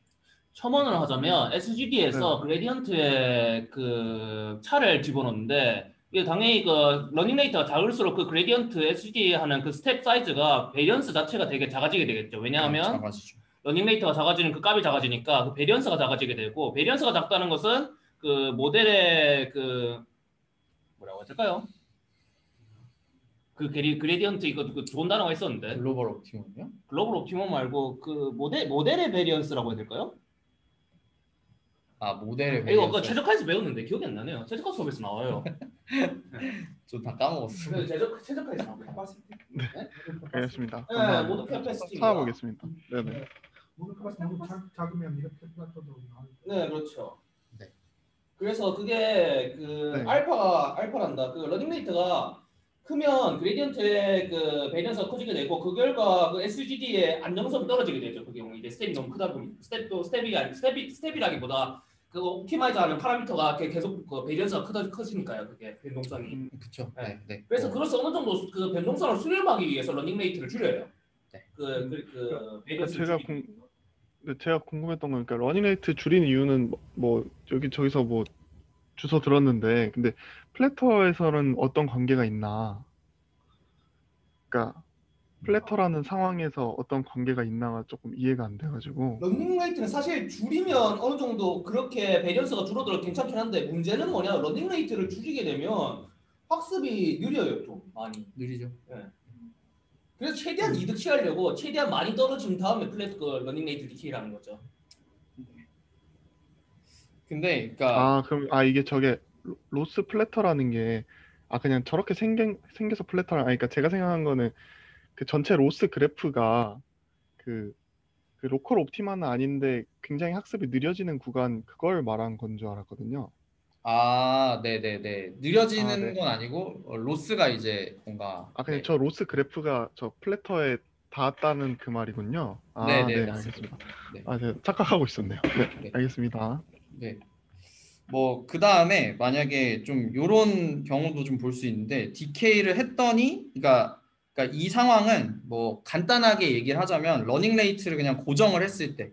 첨언을 하자면 SGD에서 그레디언트에 그 차를 집어넣는데 이게 당연히 그 러닝 레이트가 작을수록 그 그레디언트 SGD 하는 그 스텝 사이즈가 베리언스 자체가 되게 작아지게 되겠죠. 왜냐하면 작아지죠. 러닝 레이트가 작아지는 그 값이 작아지니까 그 베리언스가 작아지게 되고 베리언스가 작다는 것은 그 모델의 그 뭐라고 할까요? 그 그레디언트 이거 그 좋은 단어가 있었는데 글로벌 옵티멈이요? 글로벌 옵티멈 말고 그 모델의 베리언스라고 해야 될까요? 모델의 이거 아까 베리언스. 최적화에서 배웠는데 기억이 안 나네요. 최적화 수업에서 나와요. 저 다 까먹었어요. 최적화에서 나와요. 네, 알겠습니다. 네, 감사합니다. 모두 캠퍼스 찾아보겠습니다. 네네. 모두 클래스 너무 작으면 이렇게 플랫폼도 나오는데. 네, 그렇죠. 네. 그래서 그게 그 네. 알파란다. 그 러닝 레이트가 크면 그레디언트의 그 베리언스가 커지게 되고 그 결과 그 SGD의 안정성이 떨어지게 되죠. 그 경우 이제 스텝이 너무 크다 보니 스텝이라기보다 그 옵티마이저하는 파라미터가 계속 그 베리언스가 커지니까요. 그게 변동성이. 그렇죠. 네. 네. 그래서 그래서 어느 정도 그 변동성을 수렴하기 위해서 러닝 레이트를 줄여요. 네. 그 베리언스 제가 궁금했던 건 그러니까 러닝레이트 줄이는 이유는 뭐 저기서 뭐 주워 들었는데 근데 플래터에서는 어떤 관계가 있나? 그러니까 플래터라는 상황에서 어떤 관계가 있나가 조금 이해가 안 돼가지고. 러닝 레이트는 사실 줄이면 어느 정도 그렇게 베리언스가 줄어들어 괜찮긴 한데 문제는 뭐냐? 러닝 레이트를 줄이게 되면 학습이 느려요, 좀 많이. 느리죠. 네. 그래서 최대한 이득 취하려고 최대한 많이 떨어진 다음에 러닝 레이트 디케이라는 거죠. 근데 그러니까 그럼 이게 저게 로스 플래터라는 게 그냥 저렇게 생겨서 플래터라. 그러니까 제가 생각한 거는 그 전체 로스 그래프가 그 로컬 옵티마는 아닌데 굉장히 학습이 느려지는 구간 그걸 말한 건 줄 알았거든요. 네네네. 느려지는 네. 건 아니고 로스가 이제 뭔가 그냥 저 로스 그래프가 저 플래터에 닿았다는 그 말이군요. 네네, 네, 맞습니다. 알겠습니다. 네. 제가 착각하고 있었네요. 네, 네. 알겠습니다. 네. 뭐 그 다음에 만약에 좀 요런 경우도 좀 볼 수 있는데 디케이를 했더니 그러니까 이 상황은 뭐 간단하게 얘기를 하자면 러닝 레이트를 그냥 고정을 했을 때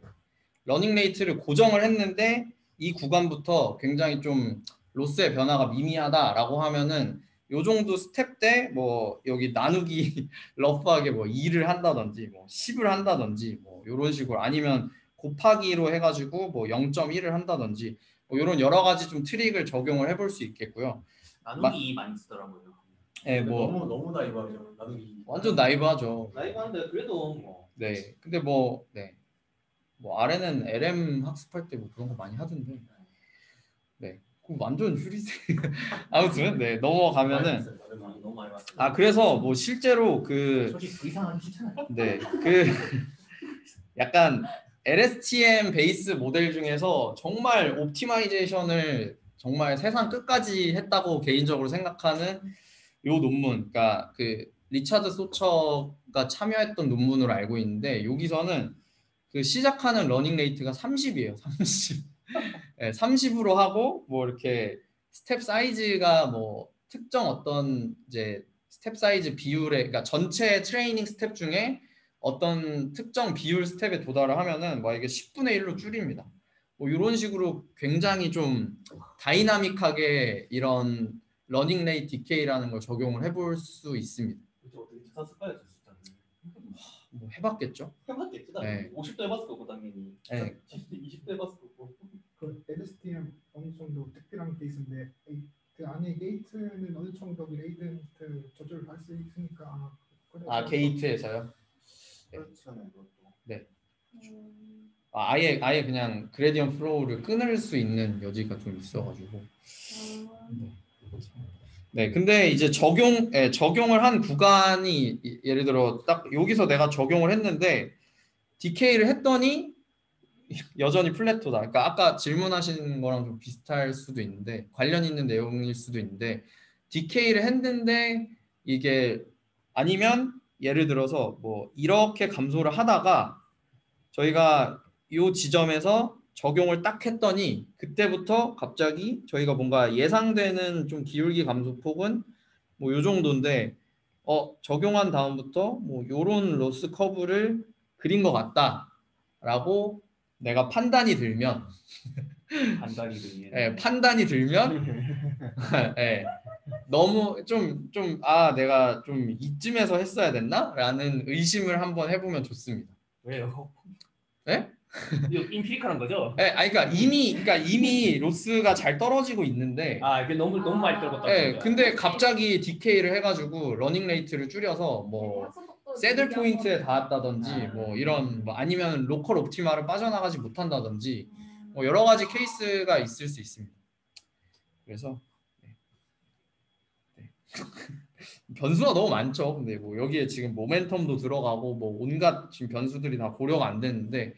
러닝 레이트를 고정을 했는데 이 구간부터 굉장히 좀 로스의 변화가 미미하다라고 하면은 요 정도 스텝 때 뭐 여기 나누기 러프하게 뭐 2를 한다든지 뭐 10을 한다든지 뭐 요런 식으로 아니면 곱하기로 해가지고 뭐 0.1을 한다든지 뭐 이런 여러 가지 좀 트릭을 적용을 해볼 수 있겠고요. 나누기 많이 쓰더라고요. 네, 뭐 너무 나이브하죠. 나누기. 완전 나이브하죠. 나이브한데 그래도 뭐. 네, 근데 뭐 아래는 LM 학습할 때 뭐 그런 거 많이 하던데. 네, 그럼 완전 휴리세. 아무튼 네 넘어가면은 너무 많이 봤어요. 그래서 뭐 실제로 솔직히 그 이상은 귀찮아요. 네, 약간 LSTM 베이스 모델 중에서 정말 옵티마이제이션을 정말 세상 끝까지 했다고 개인적으로 생각하는 요 논문, 그러니까 그 리차드 소처가 참여했던 논문으로 알고 있는데 여기서는 그 시작하는 러닝 레이트가 30이에요. 30. 네, 30으로 하고 뭐 이렇게 스텝 사이즈가 뭐 특정 어떤 이제 스텝 사이즈 비율에 그러니까 전체 트레이닝 스텝 중에 어떤 특정 비율 스텝에 도달을 하면은 뭐 이게 10분의 1로 줄입니다. 뭐 이런 식으로 굉장히 좀 다이나믹하게 이런 러닝 레이트 디케이라는 걸 적용을 해볼 수 있습니다. 어떻게 찾았을까요, 뭐 해봤겠죠. 해봤겠지. 네. 50도 해봤을 거고 당연히. 네. 20도 해봤을 거고. 그 LSTM 어느 정도 특별한 케이스인데 그 안에 게이트는 어느 정도 그레이디언트 조절할 수 있으니까. 그래서 게이트에서요? 그렇지 않아요, 그것도. 네. 아예 그냥 그레디언트 플로우를 끊을 수 있는 여지가 좀 있어가지고. 네, 근데 이제 적용을 한 구간이 예를 들어 딱 여기서 내가 적용을 했는데 디케이를 했더니 여전히 플래토다. 그러니까 아까 질문하신 거랑 좀 비슷할 수도 있는데 관련 있는 내용일 수도 있는데 디케이를 했는데 이게 아니면 예를 들어서 뭐 이렇게 감소를 하다가 저희가 이 지점에서 적용을 딱 했더니 그때부터 갑자기 저희가 뭔가 예상되는 좀 기울기 감소폭은 뭐 요 정도인데 적용한 다음부터 뭐 요런 로스 커브를 그린 것 같다라고 내가 판단이 들면 판단이 들면. 예, 판단이 들면 예, 너무 내가 좀 이쯤에서 했어야 됐나? 라는 의심을 한번 해보면 좋습니다. 왜요? 예? 이거 임피리컬한 거죠? 예, 아니 그러니까 이미 로스가 잘 떨어지고 있는데 이게 너무 많이 떨궜다. 예, 근데 갑자기 디케이를 해가지고 러닝 레이트를 줄여서 뭐 새들 포인트에 닿았다든지 뭐 이런 뭐 아니면 로컬 옵티마를 빠져나가지 못한다든지 뭐 여러 가지 케이스가 있을 수 있습니다. 그래서 변수가 너무 많죠. 근데 뭐 여기에 지금 모멘텀도 들어가고 뭐 온갖 지금 변수들이 다 고려가 안 되는데,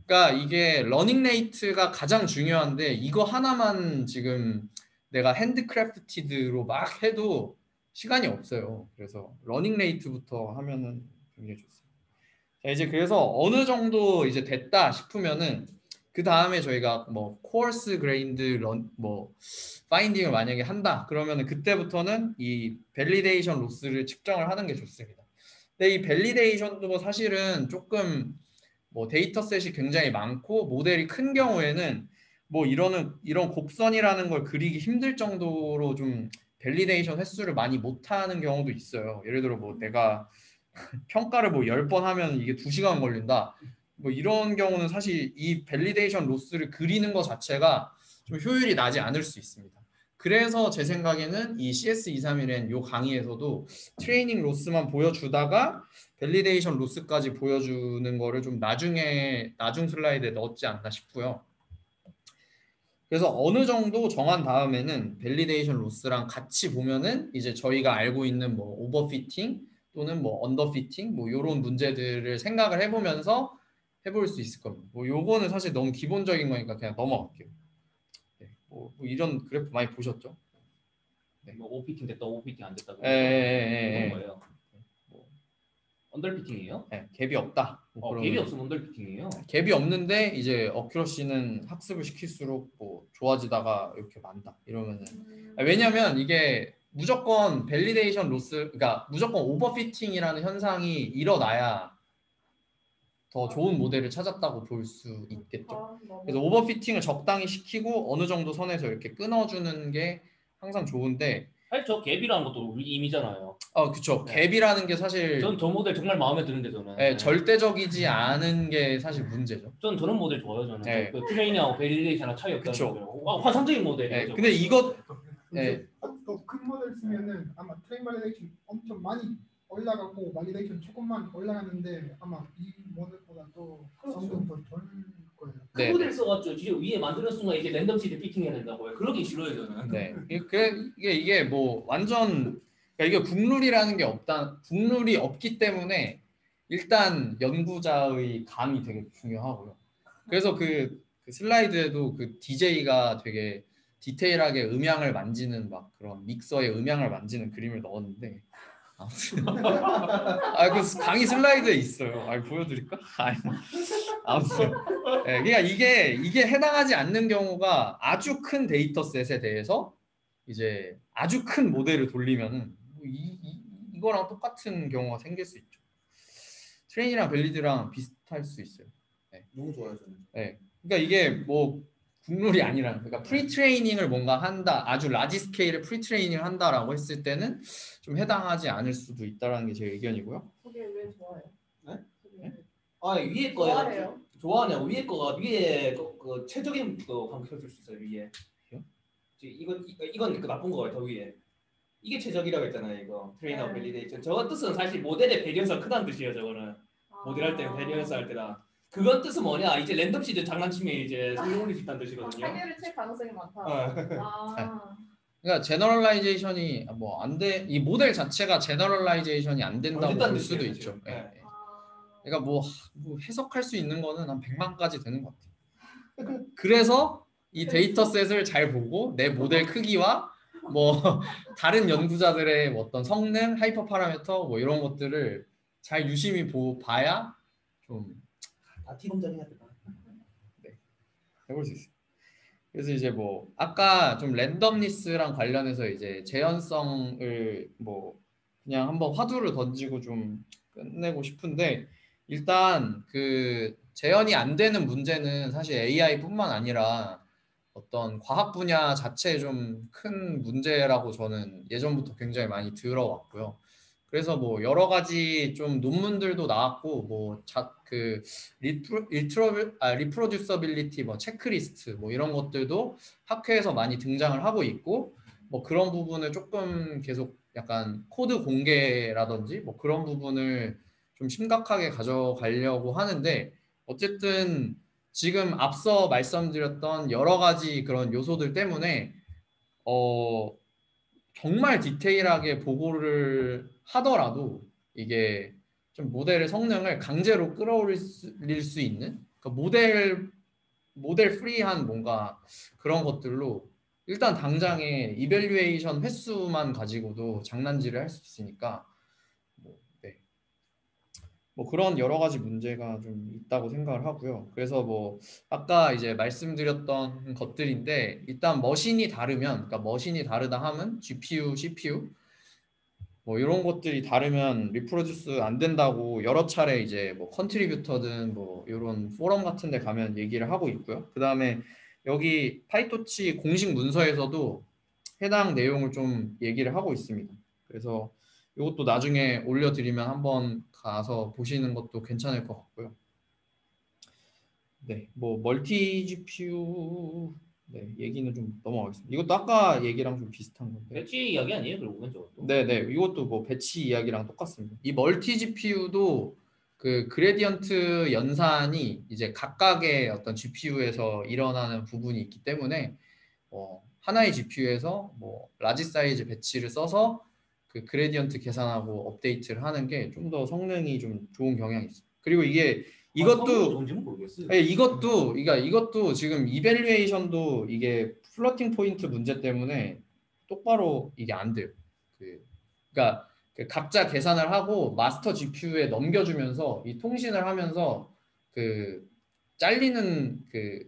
그러니까 이게 러닝 레이트가 가장 중요한데 이거 하나만 지금 내가 핸드크래프티드로 막 해도 시간이 없어요. 그래서 러닝 레이트부터 하면은 굉장히 좋습니다. 자, 이제 그래서 어느 정도 이제 됐다 싶으면은 그 다음에 저희가 뭐 코어스 그레인드 뭐 파인딩을 만약에 한다 그러면은 그때부터는 이 밸리데이션 로스를 측정을 하는 게 좋습니다. 근데 이 밸리데이션도 사실은 조금 뭐 데이터셋이 굉장히 많고 모델이 큰 경우에는 뭐 이런 곡선이라는 걸 그리기 힘들 정도로 좀 밸리데이션 횟수를 많이 못하는 경우도 있어요. 예를 들어 뭐 내가 평가를 뭐 10번 하면 이게 2시간 걸린다. 뭐 이런 경우는 사실 이 밸리데이션 로스를 그리는 것 자체가 좀 효율이 나지 않을 수 있습니다. 그래서 제 생각에는 이 CS231N 요 강의에서도 트레이닝 로스만 보여주다가 밸리데이션 로스까지 보여주는 거를 좀 나중 슬라이드에 넣었지 않나 싶고요. 그래서 어느 정도 정한 다음에는 밸리데이션 로스랑 같이 보면은 이제 저희가 알고 있는 뭐 오버피팅 또는 뭐 언더피팅 뭐 이런 문제들을 생각을 해보면서 해볼 수 있을 겁니다. 뭐 요거는 사실 너무 기본적인 거니까 그냥 넘어갈게요. 네, 뭐 이런 그래프 많이 보셨죠? 네. 뭐 오피팅 됐다, 오피팅 안 됐다. 그런 거예요. 언더피팅이에요? 네, 갭이 없다. 뭐 갭이 없으면 언더피팅이에요. 갭이 없는데 이제 어큐러시는 학습을 시킬수록 뭐 좋아지다가 이렇게 많다. 이러면은 왜냐면 이게 무조건 밸리데이션 로스, 그러니까 무조건 오버피팅이라는 현상이 일어나야 더 좋은 모델을 찾았다고 볼 수 있겠죠. 그래서 오버피팅을 적당히 시키고 어느 정도 선에서 이렇게 끊어주는 게 항상 좋은데. 사실 저 갭이라는 것도 우리 임이잖아요. 그쵸. 네. 갭이라는 게 사실 전 저 모델 정말 마음에 드는데 저는. 네, 절대적이지 않은 게 사실 문제죠. 전 저런 모델 좋아요. 저는. 네. 그 트레이닝하고 밸리데이션하고 차이 없다는 거죠. 환상적인 모델이에요. 네, 근데 이것 더큰 모델 쓰면은 아마 트레인 발리데이션 엄청 많이 올라가고 발리데이션 조금만 올라가는데 아마 이 모델보다 더 성능 더 덜 거예요. 그 네. 모델 써가지고 뒤에 위에 만드는 순간 이제 랜덤 시드 피팅해야 된다고요. 그러기 싫어요 저는. 네. 이게 뭐 완전 그러니까 이게 국룰이라는 게 없다. 국룰이 없기 때문에 일단 연구자의 감이 되게 중요하고요. 그래서 그 슬라이드에도 그 DJ가 되게 디테일하게 음향을 만지는 막 그런 믹서에 음향을 만지는 그림을 넣었는데 아무튼 그 강의 슬라이드에 있어요. 보여드릴까? 아무튼 네, 그러니까 이게 해당하지 않는 경우가 아주 큰 데이터셋에 대해서 이제 아주 큰 모델을 돌리면은 이거랑 똑같은 경우가 생길 수 있죠. 트레인이랑 밸리드랑 비슷할 수 있어요. 네. 너무 좋아요 저는. 네. 그러니까 이게 뭐 국룰이 아니라 그러니까 프리 트레이닝을 뭔가 한다, 아주 라지 스케일의 프리 트레이닝을 한다라고 했을 때는 좀 해당하지 않을 수도 있다라는 게 제 의견이고요. 그게 왜 좋아요? 네? 네? 위에 좋아해요? 좋아하네요. 위에 거가 위에 그 최적인 거 방금 켜줄 수 있어요 위에. 이건 그 나쁜 거예요 더 위에. 이게 최적이라고 했잖아요 이거 트레이너 밸리데이션. 저거 뜻은 사실 모델의 배려가 크다는 뜻이에요 저거는. 모델할 때 배려서 할 때다. 그건 뜻은 뭐냐? 이제 랜덤 시드 장난치면 이제 성능 올릴 수 있다는 뜻이거든요. 차이를 칠 가능성이 많다. 그러니까 제너럴라이제이션이 뭐 안 돼. 이 모델 자체가 제너럴라이제이션이 안 된다고 볼 수도 있죠. 네. 그러니까 뭐 해석할 수 있는 거는 한 100만까지 되는 것 같아요. 그래서 이 데이터셋을 잘 보고 내 모델 크기와 뭐 다른 연구자들의 어떤 성능, 하이퍼 파라미터 뭐 이런 것들을 잘 유심히 봐야 좀 T동작 해야 되나? 해볼 수 있어요. 그래서 이제 뭐 아까 좀 랜덤니스랑 관련해서 이제 재현성을 뭐 그냥 한번 화두를 던지고 좀 끝내고 싶은데, 일단 그 재현이 안 되는 문제는 사실 AI뿐만 아니라 어떤 과학 분야 자체에 좀 큰 문제라고 저는 예전부터 굉장히 많이 들어왔고요. 그래서 뭐 여러 가지 좀 논문들도 나왔고, 뭐 그 리프로듀서빌리티 뭐 체크리스트 뭐 이런 것들도 학회에서 많이 등장을 하고 있고, 뭐 그런 부분을 조금 계속 약간 코드 공개라든지 뭐 그런 부분을 좀 심각하게 가져가려고 하는데, 어쨌든 지금 앞서 말씀드렸던 여러 가지 그런 요소들 때문에 정말 디테일하게 보고를 하더라도 이게 좀 모델의 성능을 강제로 끌어올릴 수 있는, 그러니까 모델 프리한 뭔가 그런 것들로 일단 당장에 이밸류에이션 횟수만 가지고도 장난질을 할 수 있으니까 뭐, 네. 뭐 그런 여러 가지 문제가 좀 있다고 생각을 하고요. 그래서 뭐 아까 이제 말씀드렸던 것들인데, 일단 머신이 다르면, 그러니까 머신이 다르다 하면 GPU, CPU 뭐 이런 것들이 다르면 리프로듀스 안 된다고 여러 차례 이제 뭐 컨트리뷰터든 뭐 이런 포럼 같은 데 가면 얘기를 하고 있고요. 그다음에 여기 파이토치 공식 문서에서도 해당 내용을 좀 얘기를 하고 있습니다. 그래서 이것도 나중에 올려드리면 한번 가서 보시는 것도 괜찮을 것 같고요. 네, 뭐 멀티 GPU 얘기는 좀 넘어가겠습니다. 이것도 아까 얘기랑 좀 비슷한 건데. 배치 이야기 아니에요, 결국은 저것도. 네네, 이것도 뭐 배치 이야기랑 똑같습니다. 이 멀티 GPU도 그 그레디언트 연산이 이제 각각의 어떤 GPU에서 일어나는 부분이 있기 때문에 하나의 GPU에서 뭐 라지 사이즈 배치를 써서 그 그레디언트 계산하고 업데이트를 하는 게 좀 더 성능이 좀 좋은 경향이 있어요. 그리고 이것도 뭔지는 모르겠어요. 네, 이것도 지금 이밸류에이션도 이게 플러팅 포인트 문제 때문에 똑바로 이게 안 돼요. 그러니까 그 각자 계산을 하고 마스터 GPU에 넘겨주면서 이 통신을 하면서 그 잘리는 그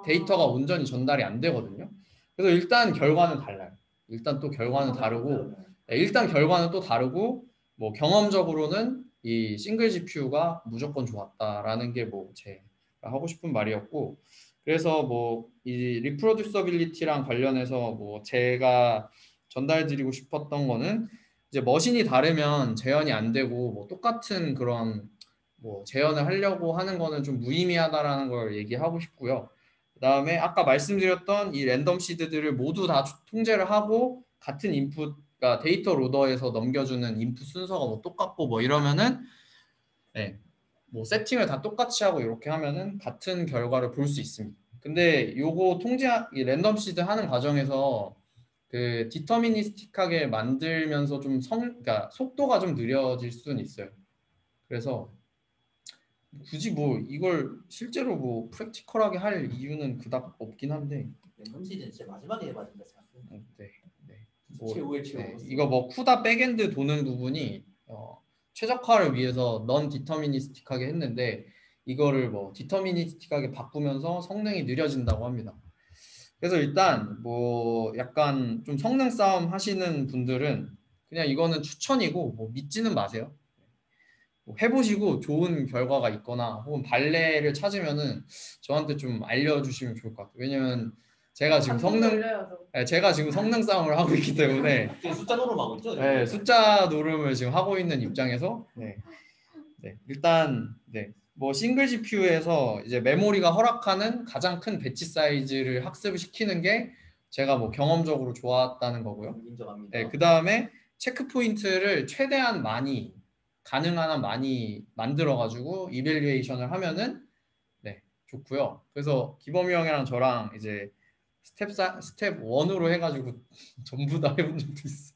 데이터가 온전히 전달이 안 되거든요. 그래서 일단 결과는 달라요. 일단 또 결과는 다르고, 일단 결과는 또 다르고, 뭐 경험적으로는 이 싱글 GPU가 무조건 좋았다라는 게 뭐 제가 하고 싶은 말이었고, 그래서 뭐 이 리프로듀서빌리티랑 관련해서 뭐 제가 전달드리고 싶었던 거는, 이제 머신이 다르면 재현이 안 되고 뭐 똑같은 그런 뭐 재현을 하려고 하는 거는 좀 무의미하다라는 걸 얘기하고 싶고요. 그다음에 아까 말씀드렸던 이 랜덤 시드들을 모두 다 통제를 하고 같은 인풋, 그러니까 데이터 로더에서 넘겨주는 인풋 순서가 뭐 똑같고 뭐 이러면은 네, 뭐 세팅을 다 똑같이 하고 이렇게 하면은 같은 결과를 볼 수 있습니다. 근데 요거 이 랜덤 시드 하는 과정에서 그 디터미니스틱하게 만들면서 좀 그러니까 속도가 좀 느려질 수는 있어요. 그래서 굳이 뭐 이걸 실제로 뭐 프랙티컬하게 할 이유는 그닥 없긴 한데. 랜덤 시즌 진짜 마지막에 해봐야 된다 생각해. 네. 뭐, 최후의 최후. 이거 뭐 쿠다 백엔드 도는 부분이 최적화를 위해서 넌 디터미니스틱하게 했는데, 이거를 뭐 디터미니스틱하게 바꾸면서 성능이 느려진다고 합니다. 그래서 일단 뭐 약간 좀 성능 싸움 하시는 분들은 그냥 이거는 추천이고 뭐 믿지는 마세요. 뭐 해보시고 좋은 결과가 있거나 혹은 발레를 찾으면은 저한테 좀 알려주시면 좋을 것 같아요. 왜냐면 제가 지금 성능 싸움을 하고 있기 때문에. 숫자 노름하고 있죠? 네, 숫자 노름을 지금 하고 있는 입장에서 일단 뭐 싱글 GPU에서 이제 메모리가 허락하는 가장 큰 배치 사이즈를 학습을 시키는 게 제가 뭐 경험적으로 좋았다는 거고요. 인정합니다. 네, 그 다음에 체크 포인트를 최대한 가능한 한 많이 만들어가지고 이밸류에이션을 하면은 좋고요. 그래서 기범이 형이랑 저랑 이제 스텝 1으로 해가지고 전부 다 해본 적도 있어.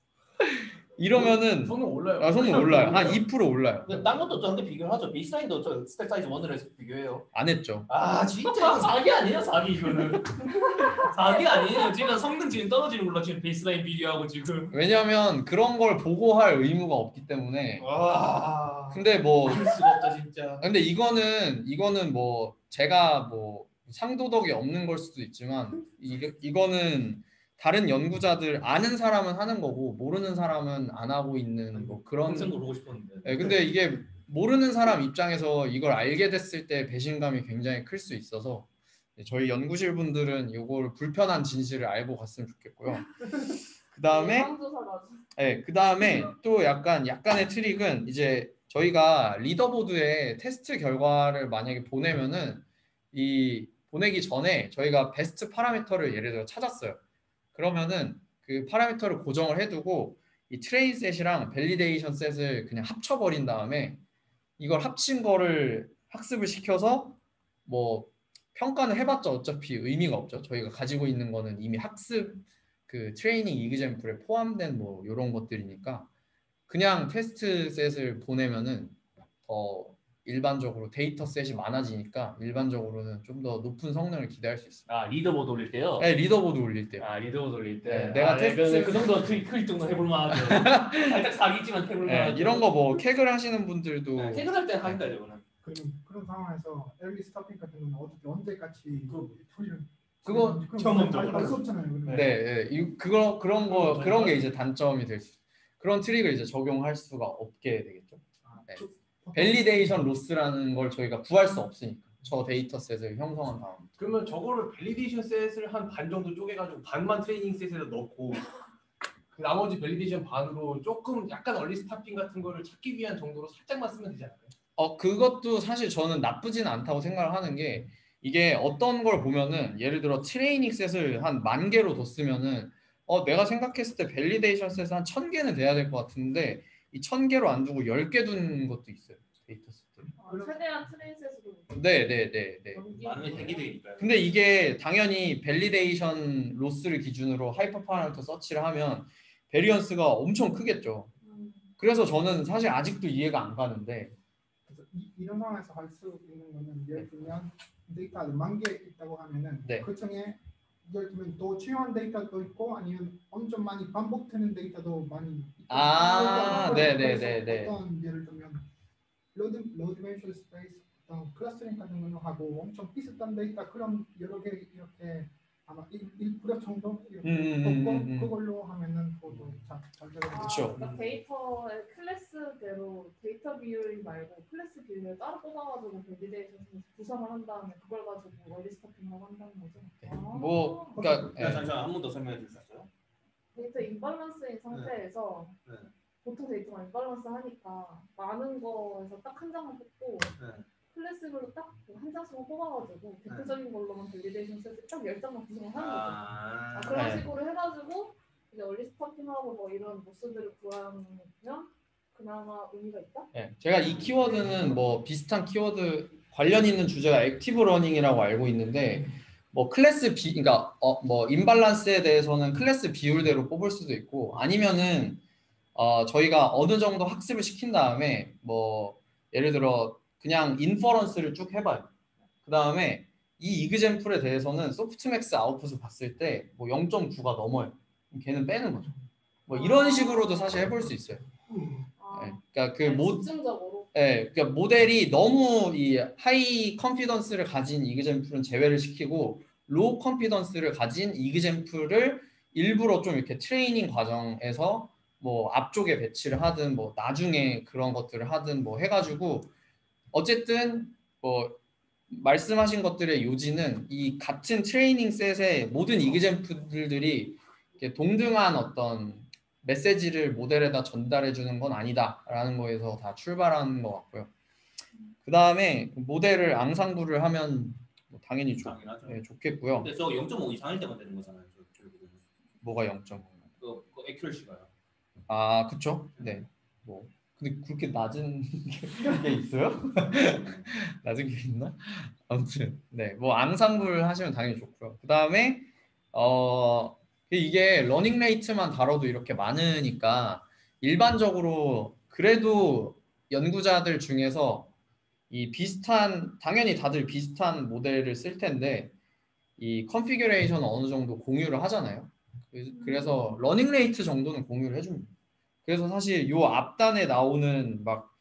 이러면은 성능 올라요. 성능 올라요. 한 2% 올라요. 근데 딴 것도 저한테 비교를 하죠. 베이스라인도 저 스택 사이즈 1을 해서 비교해요. 안 했죠. 아 진짜 이거 사기 아니에요 사기 이거는. 사기 아니에요. 지금 성능 지금 떨어지는 걸로 지금 베이스라인 비교하고 지금. 왜냐면 그런 걸 보고할 의무가 없기 때문에. 와. 근데 뭐 믿을 수가 없다 진짜. 근데 이거는 뭐 제가 뭐 상도덕이 없는 걸 수도 있지만 이거는 다른 연구자들 아는 사람은 하는 거고 모르는 사람은 안 하고 있는 뭐 그런. 평생 모르고 싶었는데. 네, 근데 이게 모르는 사람 입장에서 이걸 알게 됐을 때 배신감이 굉장히 클 수 있어서 저희 연구실 분들은 이걸 불편한 진실을 알고 갔으면 좋겠고요. 그다음에 또 약간의 트릭은 이제 저희가 리더보드에 테스트 결과를 만약에 보내면은 이 보내기 전에 저희가 베스트 파라미터를 예를 들어 찾았어요. 그러면은 그 파라미터를 고정을 해두고 이 트레인 셋이랑 밸리데이션 셋을 그냥 합쳐버린 다음에 이걸 합친 거를 학습을 시켜서 뭐 평가는 해봤자 어차피 의미가 없죠. 저희가 가지고 있는 거는 이미 학습 그 트레이닝 이그젬플에 포함된 뭐 이런 것들이니까 그냥 테스트 셋을 보내면은 더 일반적으로 데이터 셋이 많아지니까 일반적으로는 좀 더 높은 성능을 기대할 수 있습니다. 아 리더보드 올릴 때요? 네, 리더보드 올릴 때요. 아 리더보드 올릴 때. 네, 내가 테스트 그 정도 클릭 정도 해볼 만하죠. 살짝 사기지만 해볼 만하죠. 이런 거 뭐 캑을 하시는 분들도 퇴근할 때 하니까 이거는. 그런 상황에서 엘리 스타핑 같은 건 어떻게 언제까지 풀리는 그거 경험적으로 알수 없잖아요. 그런 게 이제 단점이 될 수. 그런 트릭을 이제 적용할 수가 없게 되겠죠. 네. 밸리데이션 로스라는 걸 저희가 구할 수 없으니까 저 데이터셋을 형성한 다음. 그러면 저거를 밸리데이션 셋을 한 반 정도 쪼개가지고 반만 트레이닝 셋에 넣고 그 나머지 밸리데이션 반으로 조금 약간 얼리 스타핑 같은 거를 찾기 위한 정도로 살짝만 쓰면 되지 않을까요? 그것도 사실 저는 나쁘진 않다고 생각을 하는 게 이게 어떤 걸 보면은 예를 들어 트레이닝 셋을 한 10,000개로 뒀으면은 내가 생각했을 때 밸리데이션 셋은 한 1,000개는 돼야 될 것 같은데 이 1,000개로 안 두고 10개 둔 것도 있어요. 데이터 셋들. 최대한 트레이셋으로. 네. 많으면 대기되니까요. 근데 이게 당연히 밸리데이션 로스를 기준으로 하이퍼 파라미터 서치를 하면 베리언스가 엄청 크겠죠. 그래서 저는 사실 아직도 이해가 안 가는데 그래서 이런 상황에서 할 수 있는 거는 예를 들면 데이터가 10,000개 있다고 하면은 그 중에 예를 들면 또 중요한 데이터도 있고 아니면 엄청 많이 반복되는 데이터도 많이 있고 네네네네. 어떤 예를 들면 로드 디멘션 스페이스 어떤 클러스터링 같은 거 하고 엄청 비슷한 데이터 그런 여러 개 이렇게 아마 1% 정도 이렇게 뽑고 그걸로 하면은 그것도 잘 되거든요. 그렇죠. 그러니까 데이터의 클래스대로 데이터 비율이 말고 클래스 비율을 따로 뽑아가지고 밸리데이션 구성을 한 다음에 그걸 가지고 월리 스타핑하고 한다는 거죠. 뭐 그러니까 잠시만 한 번 더 설명해 주실 수 있어요? 데이터 임밸런스인 상태에서 보통 데이터가 임밸런스 하니까 많은 거에서 딱 한 장만 뽑고 클래스별로 딱 한 장씩만 뽑아가지고 대표적인 걸로만 밸리데이션 셋을 딱 10장만 구성을 하는 거죠. 그런 식으로 해가지고 이제 얼리 스타핑하고 뭐 이런 모스들을 구하면 그나마 의미가 있다? 네, 제가 이 키워드는 뭐 비슷한 키워드 관련 있는 주제가 액티브 러닝이라고 알고 있는데 뭐 클래스 그러니까 뭐 임밸런스에 대해서는 클래스 비율대로 뽑을 수도 있고 아니면은 저희가 어느 정도 학습을 시킨 다음에 뭐 예를 들어 그냥 인퍼런스를 쭉 해봐요. 그 다음에 이 이그젬플에 대해서는 소프트맥스 아웃풋을 봤을 때 뭐 0.9가 넘어요. 그럼 걔는 빼는 거죠. 뭐 이런 식으로도 사실 해볼 수 있어요. 그러니까 집중적으로. 그러니까 모델이 너무 이 하이 컨피던스를 가진 이그젬플은 제외를 시키고 로우 컨피던스를 가진 이그젬플을 일부러 좀 이렇게 트레이닝 과정에서 뭐 앞쪽에 배치를 하든 뭐 나중에 그런 것들을 하든 뭐 해가지고 어쨌든 뭐 말씀하신 것들의 요지는 이 같은 트레이닝 셋의 모든 이그젬플들이 동등한 어떤 메시지를 모델에다 전달해 주는 건 아니다라는 거에서 다 출발하는 것 같고요. 그 다음에 모델을 앙상블을 하면 뭐 당연히 좋겠고요. 근데 저거 0.5 이상일 때만 되는 거잖아요. 뭐가 0.5? 그 액큐러시가요. 아, 그쵸? 네. 뭐 근데 그렇게 낮은 게 있어요? 낮은 게 있나? 아무튼 네, 뭐 앙상블 하시면 당연히 좋고요. 그 다음에 이게 러닝 레이트만 다뤄도 이렇게 많으니까 일반적으로 그래도 연구자들 중에서 이 비슷한 당연히 다들 비슷한 모델을 쓸 텐데 이 컨피규레이션은 어느 정도 공유를 하잖아요. 그래서 러닝 레이트 정도는 공유를 해줍니다. 그래서 사실 요 앞단에 나오는 막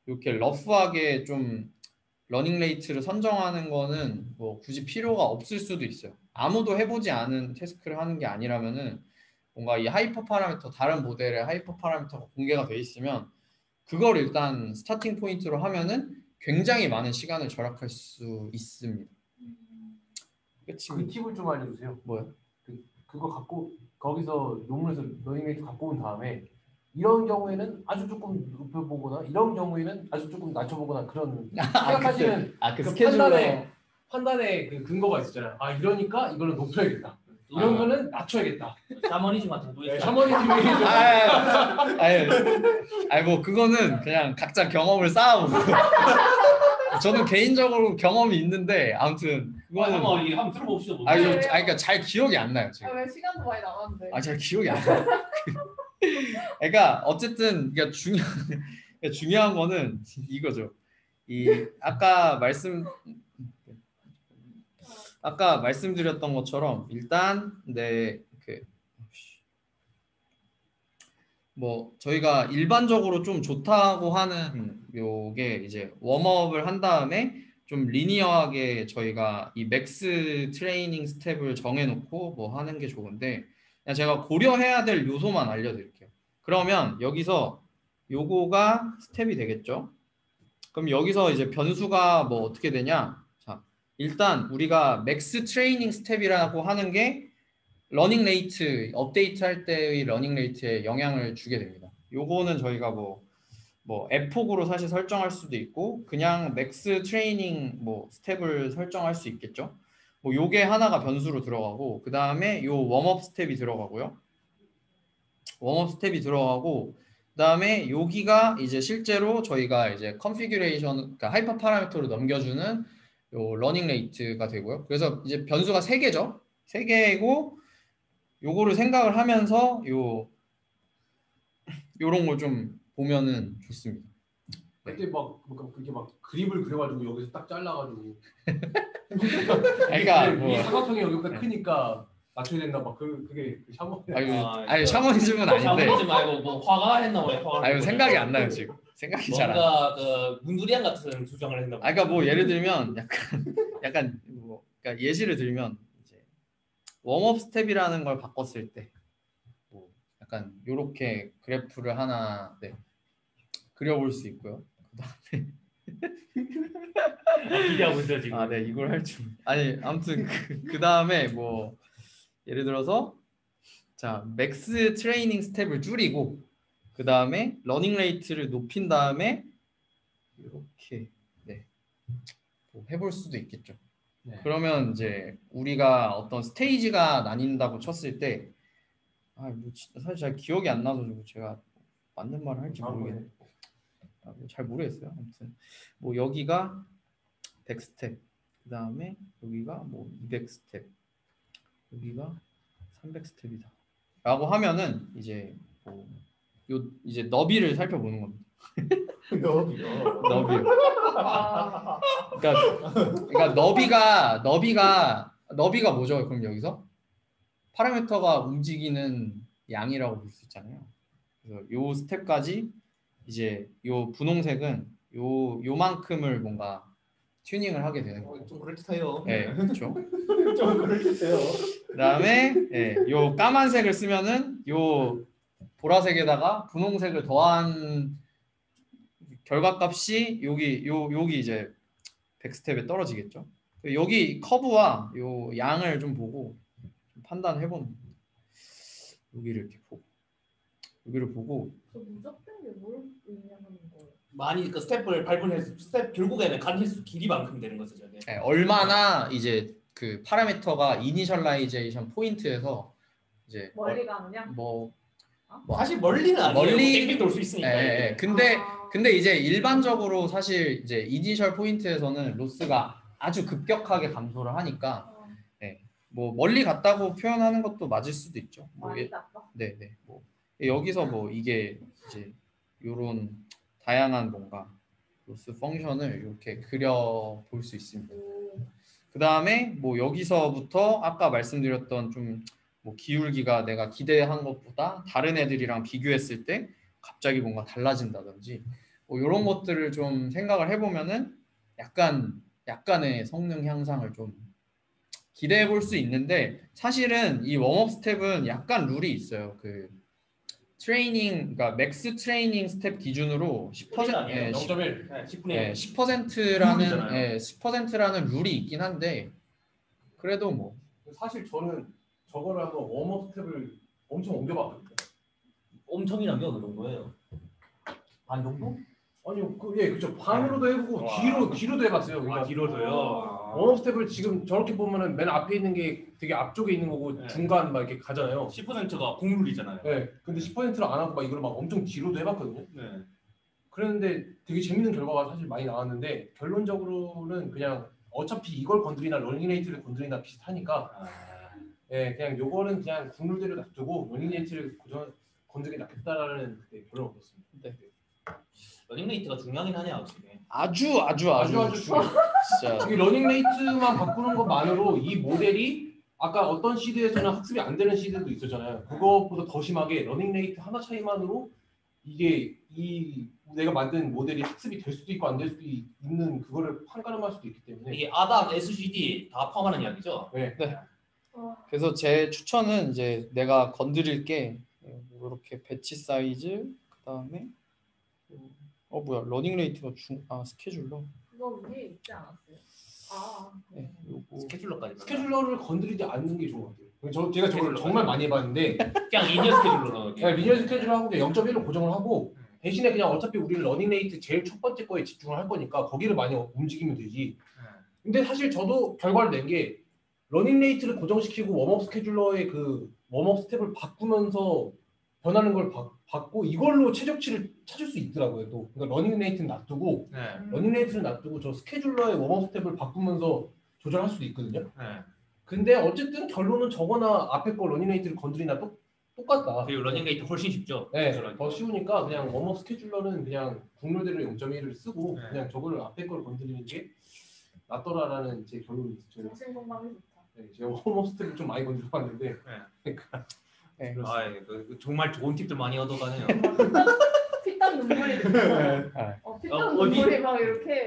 이렇게 러프하게 좀 러닝 레이트를 선정하는 거는 뭐 굳이 필요가 없을 수도 있어요. 아무도 해보지 않은 태스크를 하는 게 아니라면은 뭔가 이 하이퍼 파라미터 다른 모델의 하이퍼 파라미터가 공개가 돼 있으면 그걸 일단 스타팅 포인트로 하면은 굉장히 많은 시간을 절약할 수 있습니다. 그 팁을 좀 알려주세요. 뭐요? 그거 갖고 거기서 논문에서 러닝레이트 갖고 온 다음에 이런 경우에는 아주 조금 높여보거나 이런 경우에는 아주 조금 낮춰보거나 그런 생각하시는 그 그 스케줄러 판단의 그 근거가 있었잖아요. 아 이러니까 이거는 높여야겠다. 이런 거는 낮춰야겠다. 샤머니즘 같은 것도 네, 있어요. 샤머니즘이 아니 뭐 그거는 그냥 각자 경험을 쌓아보고 저는 개인적으로 경험이 있는데 아무튼 그거는 한번 들어봅시다. 그러니까 잘 기억이 안 나요 지금. 왜 시간도 많이 남았는데. 잘 기억이 안 나요. 그러니까 어쨌든 그러니까 중요한 거는 이거죠. 이 아까 말씀드렸던 것처럼 일단 뭐 저희가 일반적으로 좀 좋다고 하는 요게 이제 웜업을 한 다음에 좀 리니어하게 저희가 이 맥스 트레이닝 스텝을 정해놓고 뭐 하는 게 좋은데 그냥 제가 고려해야 될 요소만 알려드릴게요. 그러면 여기서 요거가 스텝이 되겠죠. 그럼 여기서 이제 변수가 뭐 어떻게 되냐. 자, 일단 우리가 맥스 트레이닝 스텝이라고 하는 게 러닝 레이트 업데이트 할 때의 러닝 레이트에 영향을 주게 됩니다. 요거는 저희가 뭐 F폭으로 사실 설정할 수도 있고 그냥 맥스 트레이닝 뭐 스텝을 설정할 수 있겠죠. 뭐 요게 하나가 변수로 들어가고 그 다음에 요 웜업 스텝이 들어가고요. 웜업 스텝이 들어가고 그 다음에 여기가 이제 실제로 저희가 이제 컨피규레이션 그러니까 하이퍼 파라미터로 넘겨주는 요 러닝 레이트가 되고요. 그래서 이제 변수가 3개죠. 3개이고 요거를 생각을 하면서 요런 걸 좀 보면은 좋습니다. 그때 그게 막 그립을 그려가지고 여기서 딱 잘라가지고 그러니까 뭐 이 사각형이 여기보다 크니까 맞춰야 된다 막 그게 샤머니 아니 샤머니즘은 아닌데 샤머니즘 말고 뭐 화가 했나 봐요. 아니 생각이 안 나요 지금. 생각이 잘 안 나. 뭔가 그 문두리안 같은 주장을 했나 봐요. 그러니까 뭐 예를 들면 약간 뭐 그러니까 예시를 들면 이제 웜업 스텝이라는 걸 바꿨을 때 뭐 약간 요렇게 그래프를 하나 그려볼 수 있고요. 그다음에 기대하고 있어요 지금. 네 이걸 할 줄. 아니 아무튼 그 다음에 뭐 예를 들어서 자 맥스 트레이닝 스텝을 줄이고 그 다음에 러닝 레이트를 높인 다음에 이렇게 뭐 해볼 수도 있겠죠. 그러면 이제 우리가 어떤 스테이지가 나뉜다고 쳤을 때 뭐 사실 잘 기억이 안 나서 제가 맞는 말을 할지 모르겠네요. 잘 모르겠어요. 아무튼 뭐 여기가 100스텝 그 다음에 여기가 뭐 200스텝 여기가 300스텝이다 라고 하면은 이제 뭐 이제 너비를 살펴보는 겁니다. 너비요. 그러니까 너비가 뭐죠? 그럼 여기서 파라미터가 움직이는 양이라고 볼 수 있잖아요. 그래서 요 스텝까지 이제 요 분홍색은 요만큼을 뭔가 튜닝을 하게 되는 거예요. 좀 그럴듯해요. 네, 그렇죠. 좀 그럴듯해요. 그다음에 요 까만색을 쓰면은 요 보라색에다가 분홍색을 더한 결과값이 여기 이제 100스텝에 떨어지겠죠. 여기 커브와 요 양을 좀 보고 좀 판단해 보는 거예요. 여기를 보고 그 누적된 게 뭘 의미하는 거예요? 많이 그 스텝을 밟은 횟수, 스텝 결국에는 간 횟수 길이만큼 되는 거죠, 저게. 얼마나 이제 그 파라미터가 이니셜라이제이션 포인트에서 이제 멀리 가느냐? 사실 멀리는 아니에요. 땡땡 돌 수 있으니까. 근데 이제 일반적으로 사실 이제 이니셜 포인트에서는 로스가 아주 급격하게 감소를 하니까 뭐 멀리 갔다고 표현하는 것도 맞을 수도 있죠. 많이 갔다. 네네. 뭐 여기서 뭐 이게 이제 요런 다양한 뭔가 로스 펑션을 이렇게 그려 볼 수 있습니다. 그 다음에 뭐 여기서부터 아까 말씀드렸던 좀 뭐 기울기가 내가 기대한 것보다 다른 애들이랑 비교했을 때 갑자기 뭔가 달라진다든지 뭐 이런 것들을 좀 생각을 해보면은 약간의 성능 향상을 좀 기대해 볼 수 있는데 사실은 이 웜업 스텝은 약간 룰이 있어요. 그 트레이닝, 그러니까 맥스 트레이닝 스텝 기준으로 10%, 아니에요? 0.1. 네, 10분의 10%라는 룰이잖아요. 10%라는 룰이 있긴 한데 그래도 뭐 사실 저는 저거를 한번 웜업 스텝을 엄청 옮겨봤거든요. 엄청이란 게 어느 정도예요? 반 정도? 아니요, 그쵸. 반으로도 해보고 뒤로도 해봤어요. 그러니까 뒤로도요. 웜업 스텝을 지금 저렇게 보면은 맨 앞에 있는 게 되게 앞쪽에 있는 거고 네. 중간 막 이렇게 가잖아요. 10%가 공룰이잖아요. 네. 근데 10%를 안 하고 막 이걸 막 엄청 뒤로도 해봤거든요. 네. 그랬는데 되게 재밌는 결과가 사실 많이 나왔는데 결론적으로는 그냥 어차피 이걸 건드리나 러닝레이트를 건드리나 비슷하니까 그냥 요거는 그냥 국룰대로 놔두고 러닝레이트를 건드리기 낫겠다라는 결론을 얻었습니다. 네. 러닝레이트가 중요하긴 하네요, 확실히. 아주 진짜 이 러닝레이트만 바꾸는 것만으로 이 모델이 아까 어떤 시드에서는 학습이 안 되는 시드도 있었잖아요. 그것보다 더 심하게 러닝레이트 하나 차이만으로 이게 이 내가 만든 모델이 학습이 될 수도 있고 안 될 수도 있는 그거를 판가름할 수도 있기 때문에 이게 아담, SGD 다 포함하는 이야기죠? 네. 그래서 제 추천은 이제 내가 건드릴 게 이렇게 배치 사이즈 그다음에 뭐야 러닝레이트가 스케줄러 그거 위에 있지 않았어요? 네, 요거 스케줄러를 건드리지 않는 게 좋은 것 같아요. 제가 저걸 정말 많이 해봤는데 그냥 리니어 스케줄러로 그냥 리니어 스케줄하고 0.1로 고정을 하고 대신에 그냥 어차피 우리는 러닝레이트 제일 첫 번째 거에 집중을 할 거니까 거기를 많이 움직이면 되지. 근데 사실 저도 결과를 낸 게 러닝레이트를 고정시키고 웜업 스케줄러의 그 웜업 스텝을 바꾸면서 변하는 걸 받고 이걸로 최적치를 찾을 수 있더라고요. 또 그러니까 러닝레이트는 놔두고 러닝레이트를 놔두고 저 스케줄러의 웜업 스텝을 바꾸면서 조절할 수도 있거든요. 근데 어쨌든 결론은 저거나 앞에 거 러닝레이트를 건드리나 똑같다. 그리고 러닝레이트 훨씬 쉽죠. 네, 더 쉬우니까 그냥 웜업 스케줄러는 그냥 국룰대로 0.1을 쓰고 네. 그냥 저거를 앞에 걸 건드리는 게 낫더라라는 제 결론이 있어요. 정신 건강이 좋다. 네, 제가 웜업 스텝을 좀 많이 건드려봤는데 그러니까 정말 좋은 팁들 많이 얻어가네요. 피땀 눈물이 피땀 눈물이 막 이렇게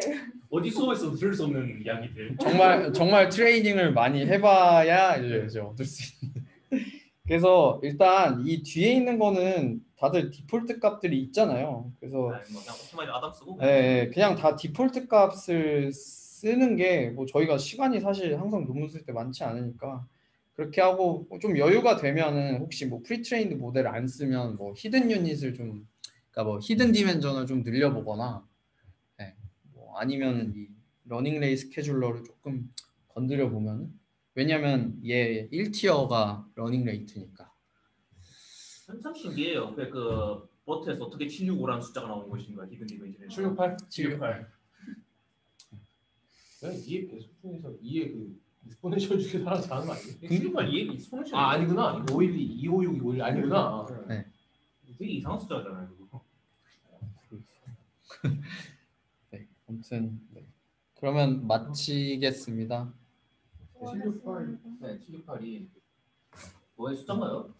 어디 수업에서도 들을 수 없는 이야기들. 정말 트레이닝을 많이 해봐야 이제 얻을 수 있는. 그래서 일단 이 뒤에 있는 거는 다들 디폴트 값들이 있잖아요. 그래서 뭐 그냥 옵티마이저 아담 쓰고 그냥 다 디폴트 값을 쓰는 게 뭐 저희가 시간이 사실 항상 논문 쓸 때 많지 않으니까 그렇게 하고 좀 여유가 되면은 혹시 뭐 프리트레인드 모델을 안 쓰면 뭐 히든 유닛을 좀 그러니까 뭐 히든 디멘전을 좀 늘려보거나 뭐 아니면 이 러닝레이 스케줄러를 조금 건드려 보면 왜냐면 얘 1티어가 러닝레이트니까 참 신기해요. 그 버트에서 어떻게 765라는 숫자가 나오는 것인가 히든 디멘전에 768? 768. 이해 배수 중에서 이해 그 익스포넨셜 중에서 하나 잘하는 거 아니에요? 768 이해 익스포넨셜. 아니구나. 512, 256, 251 아니구나. 네. 되게 이상한 숫자잖아요. 그거. 네, 아무튼 그러면 마치겠습니다. 768. 네, 768이 뭐의 숫자인가요?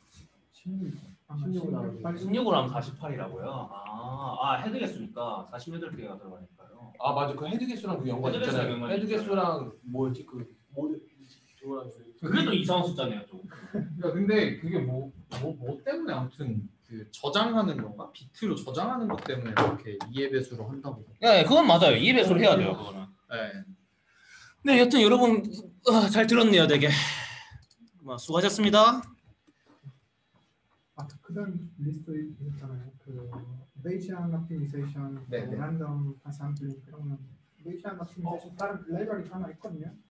16으로 하면 48이라고요. 헤드 개수니까 48개가 들어가니까요. 맞아. 그 헤드 개수랑 그 연관 헤드 개수랑 있잖아요. 연관이 헤드 개수랑 뭐였지 그 모델 그래도 이상한 숫자네요, 좀. 그러니까 근데 그게 뭐 때문에 아무튼 그 저장하는 건가? 비트로 저장하는 것 때문에 이렇게 2의 배수로 한다고. 네, 그건 맞아요. 2배수를 해야 돼요, 그거는. 네. 네, 여튼 여러분 잘 들었네요, 되게. 수고하셨습니다. 그다음 리스트 있잖아요. 그 베이시안 옵티미제이션, 네, 네. 랜덤 사sam플링 그러면 베이시안 옵티미제이션 다른 라이브러리 하나 있거든요.